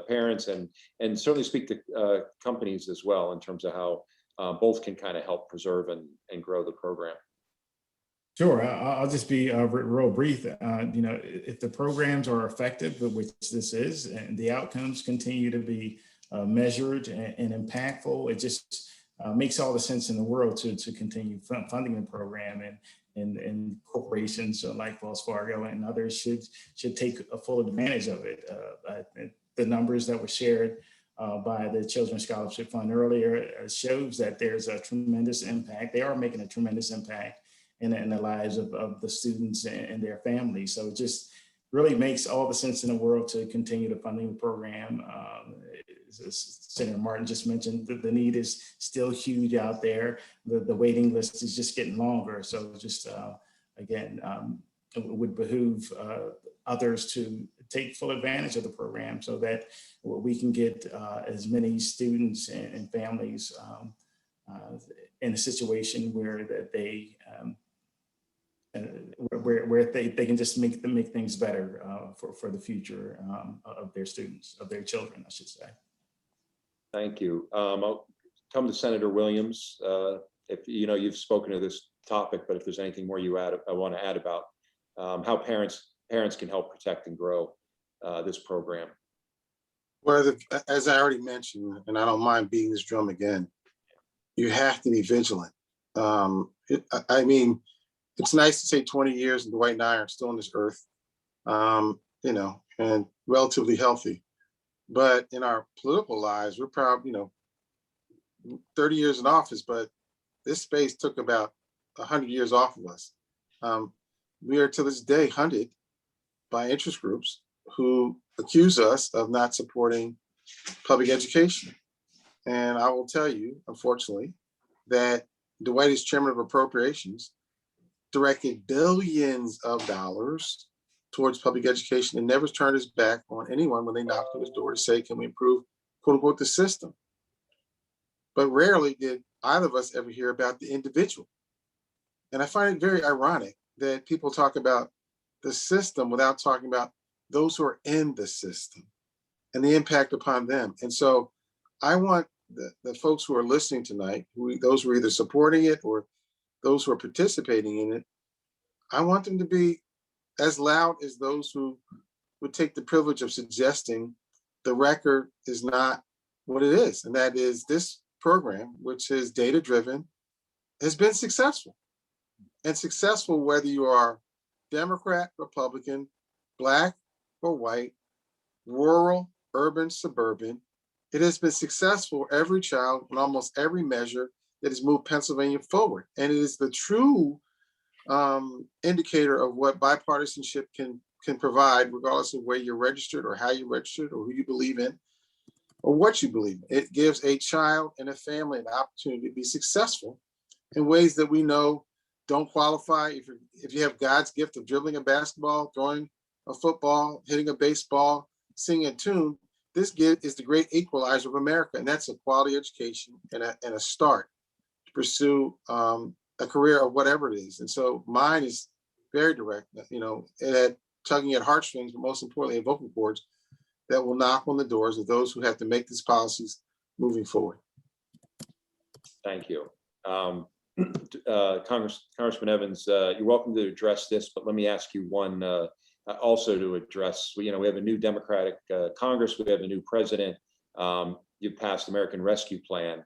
parents and certainly speak to companies as well in terms of how both can kind of help preserve and grow the program. Sure, I'll just be real brief. If the programs are effective, which this is, and the outcomes continue to be measured and impactful, it just makes all the sense in the world to continue funding the program, and corporations like Wells Fargo and others should take a full advantage of it. The numbers that were shared by the Children's Scholarship Fund earlier shows that there's a tremendous impact. They are making a tremendous impact in the lives of the students and their families. So it just really makes all the sense in the world to continue to funding the program. As Senator Martin just mentioned, the need is still huge out there. The waiting list is just getting longer. So just, again, it would behoove others to take full advantage of the program so that we can get as many students and families in a situation where that they where they can just make things better for the future of their students, of their children, I should say. Thank you. I'll come to Senator Williams. If you've spoken to this topic, but if there's anything more I want to add about how parents can help protect and grow this program. Well, as I already mentioned, and I don't mind beating this drum again, you have to be vigilant. I mean, it's nice to say 20 years and Dwight and I are still on this earth, and relatively healthy. But in our political lives, we're probably, 30 years in office, but this space took about 100 years off of us. We are to this day hunted by interest groups who accuse us of not supporting public education. And I will tell you, unfortunately, that Dwight, as chairman of appropriations, directed billions of dollars towards public education and never turned his back on anyone when they knocked on his door to say, can we improve, quote unquote, the system? But rarely did either of us ever hear about the individual. And I find it very ironic that people talk about the system without talking about those who are in the system and the impact upon them. And so I want the folks who are listening tonight, those who are either supporting it or those who are participating in it, I want them to be as loud as those who would take the privilege of suggesting the record is not what it is. And that is this program, which is data-driven, has been successful. And successful whether you are Democrat, Republican, Black or white, rural, urban, suburban. It has been successful for every child in almost every measure that has moved Pennsylvania forward. And it is the true indicator of what bipartisanship can provide, regardless of where you're registered or how you're registered or who you believe in or what you believe in. It gives a child and a family an opportunity to be successful in ways that we know don't qualify. If you have God's gift of dribbling a basketball, throwing a football, hitting a baseball, singing a tune, this gift is the great equalizer of America. And that's a quality education and a start to pursue a career of whatever it is. And so mine is very direct, it had tugging at heartstrings, but most importantly, at vocal cords that will knock on the doors of those who have to make these policies moving forward. Thank you. Congressman Evans, you're welcome to address this, but let me ask you one also to address. We have a new Democratic Congress, we have a new president. You passed American Rescue Plan,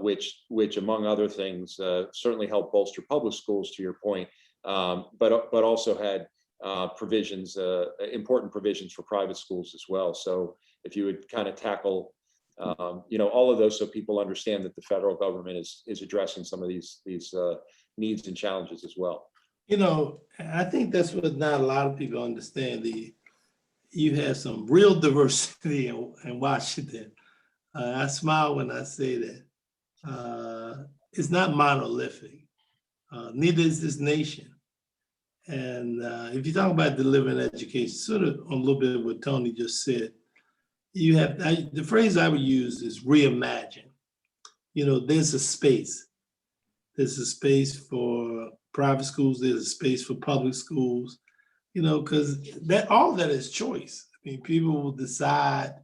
which among other things certainly helped bolster public schools, to your point, but also had provisions, important provisions for private schools as well. So if you would kind of tackle all of those so people understand that the federal government is addressing some of these needs and challenges as well. I think that's what not a lot of people understand. you have some real diversity in Washington. I smile when I say that. It's not monolithic. Neither is this nation. And if you talk about delivering education, sort of on a little bit of what Tony just said, you have, the phrase I would use is reimagine. You know, there's a space. There's a space for private schools, there's a space for public schools, you know, because that all that is choice. I mean, people will decide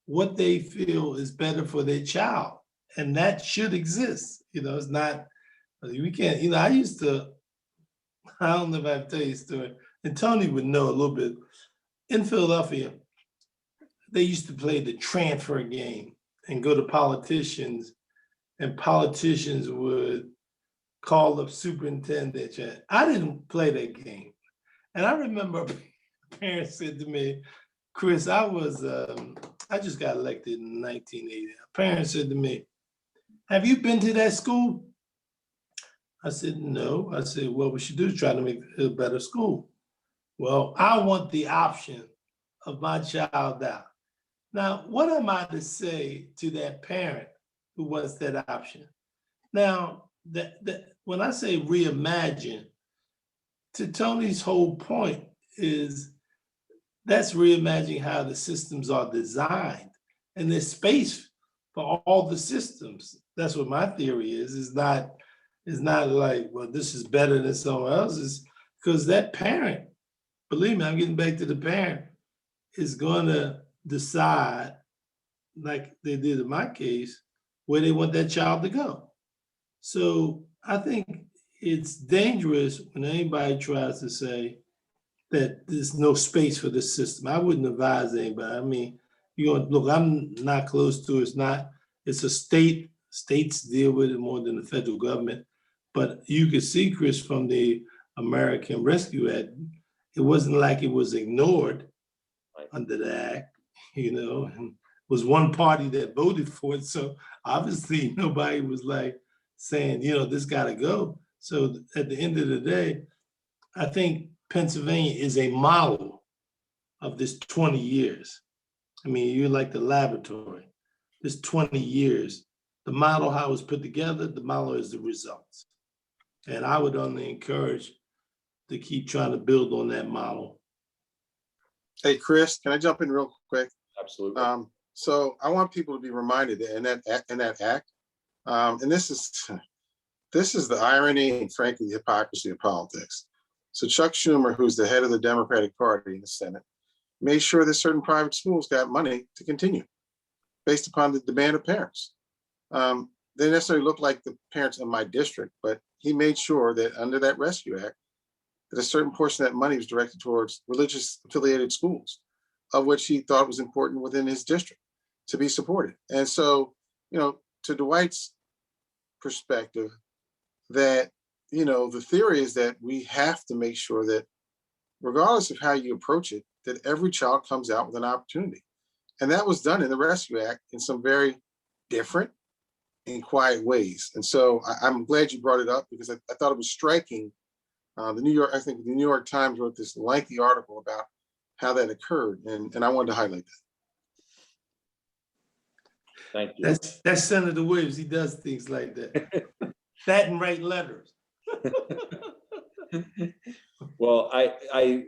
what they feel is better for their child, and that should exist. You know, it's not, we can't, you know, I don't know if I have to tell you a story, and Tony would know a little bit. In Philadelphia, they used to play the transfer game and go to politicians, and politicians would call up superintendent. I didn't play that game. And I remember parents said to me, Chris, I just got elected in 1980. Parents said to me, have you been to that school? I said, no. I said, what we should do is try to make it a better school. Well, I want the option of my child out. Now, what am I to say to that parent who wants that option? Now, when I say reimagine, to Tony's whole point is that's reimagining how the systems are designed, and there's space for all the systems. That's what my theory is. It's not like, well, this is better than someone else's, because that parent, believe me, I'm getting back to the parent, is going to decide, like they did in my case, where they want that child to go. So I think it's dangerous when anybody tries to say that there's no space for this system. I wouldn't advise anybody. I mean, look, I'm not close to it. It's a state. States deal with it more than the federal government. But you could see, Chris, from the American Rescue Act, it wasn't like it was ignored under the act, you know. And it was one party that voted for it. So obviously nobody was like saying, you know, this got to go. So at the end of the day, I think Pennsylvania is a model of this 20 years. I mean, you're like the laboratory. This 20 years, the model, how it was put together, the model is the results. And I would only encourage to keep trying to build on that model. Hey, Chris, can I jump in real quick? Absolutely. So I want people to be reminded that in that act, and this is the irony and frankly the hypocrisy of politics. So Chuck Schumer, who's the head of the Democratic Party in the Senate, made sure that certain private schools got money to continue based upon the demand of parents. They necessarily look like the parents in my district, but he made sure that under that Rescue Act, that a certain portion of that money was directed towards religious affiliated schools, of which he thought was important within his district to be supported. And so, you know, to Dwight's perspective, that, you know, the theory is that we have to make sure that regardless of how you approach it, that every child comes out with an opportunity. And that was done in the Rescue Act in some very different and quiet ways. And so I'm glad you brought it up, because I thought it was striking. I think the New York Times wrote this lengthy article about how that occurred. And I wanted to highlight that. Thank you. That's Senator Williams. He does things like that. That and write letters. Well, I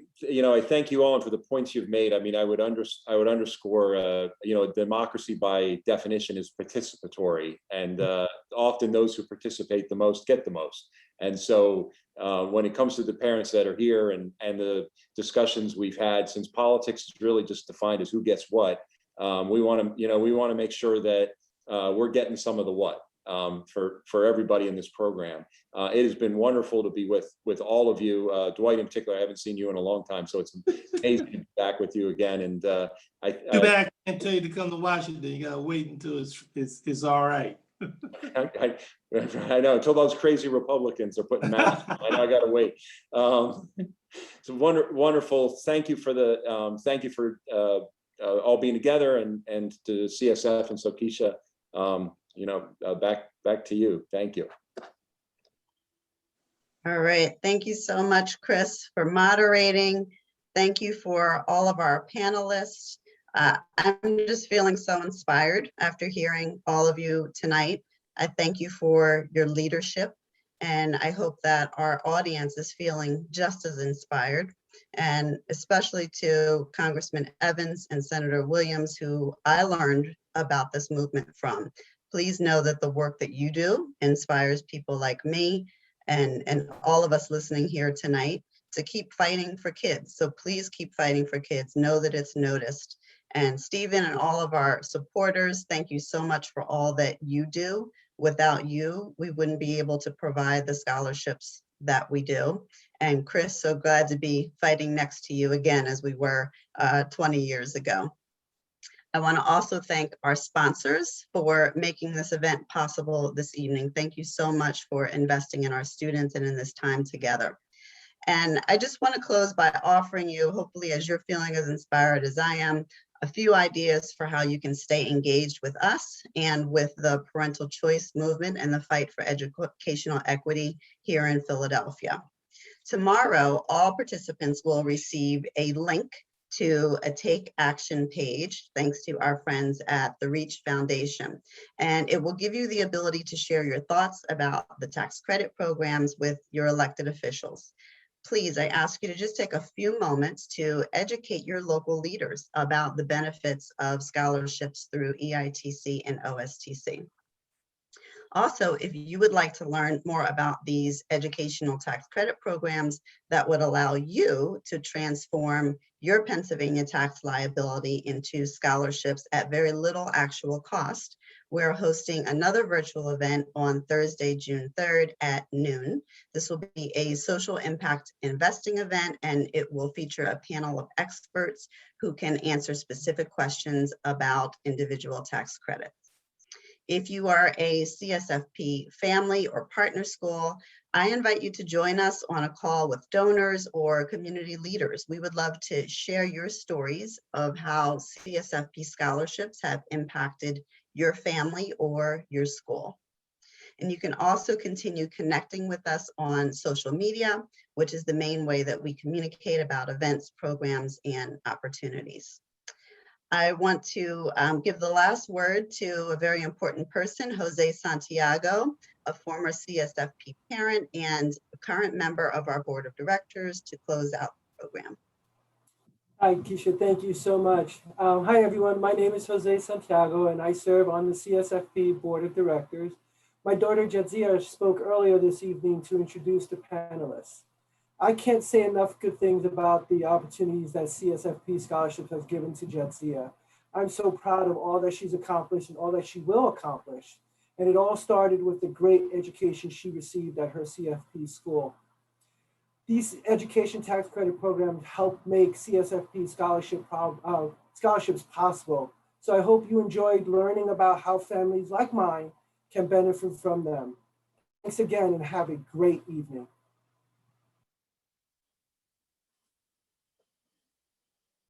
thank you all for the points you've made. I mean, I would underscore, democracy by definition is participatory, and often those who participate the most get the most. And so when it comes to the parents that are here and the discussions we've had, since politics is really just defined as who gets what, we want to make sure that we're getting some of the what. For everybody in this program. It has been wonderful to be with all of you. Dwight in particular, I haven't seen you in a long time, so it's amazing to be back with you again. And Too bad I can't tell you to come to Washington. You gotta wait until it's all right. I know, until those crazy Republicans are putting masks on, I know I gotta wait. It's wonderful. Thank you for all being together, and to CSF and so Keisha. Back to you. Thank you. All right. Thank you so much, Chris, for moderating. Thank you for all of our panelists. I'm just feeling so inspired after hearing all of you tonight. I thank you for your leadership, and I hope that our audience is feeling just as inspired, and especially to Congressman Evans and Senator Williams, who I learned about this movement from. Please know that the work that you do inspires people like me and all of us listening here tonight to keep fighting for kids. So please keep fighting for kids. Know that it's noticed. And Stephen and all of our supporters, thank you so much for all that you do. Without you, we wouldn't be able to provide the scholarships that we do. And Chris, so glad to be fighting next to you again as we were 20 years ago. I want to also thank our sponsors for making this event possible this evening. Thank you so much for investing in our students and in this time together. And I just want to close by offering you, hopefully as you're feeling as inspired as I am, a few ideas for how you can stay engaged with us and with the parental choice movement and the fight for educational equity here in Philadelphia. Tomorrow, all participants will receive a link to a Take Action page, thanks to our friends at the Reach Foundation. And it will give you the ability to share your thoughts about the tax credit programs with your elected officials. Please, I ask you to just take a few moments to educate your local leaders about the benefits of scholarships through EITC and OSTC. Also, if you would like to learn more about these educational tax credit programs that would allow you to transform your Pennsylvania tax liability into scholarships at very little actual cost, we're hosting another virtual event on Thursday, June 3rd at noon. This will be a social impact investing event, and it will feature a panel of experts who can answer specific questions about individual tax credits. If you are a CSFP family or partner school, I invite you to join us on a call with donors or community leaders. We would love to share your stories of how CSFP scholarships have impacted your family or your school. And you can also continue connecting with us on social media, which is the main way that we communicate about events, programs, and opportunities. I want to give the last word to a very important person, Jose Santiago, a former CSFP parent and a current member of our board of directors, to close out the program. Hi, Keisha, thank you so much. Hi, everyone. My name is Jose Santiago, and I serve on the CSFP board of directors. My daughter, Jadzia, spoke earlier this evening to introduce the panelists. I can't say enough good things about the opportunities that CSFP Scholarship has given to Jadzia. I'm so proud of all that she's accomplished and all that she will accomplish. And it all started with the great education she received at her CFP school. These education tax credit programs help make CSFP scholarships possible. So I hope you enjoyed learning about how families like mine can benefit from them. Thanks again and have a great evening.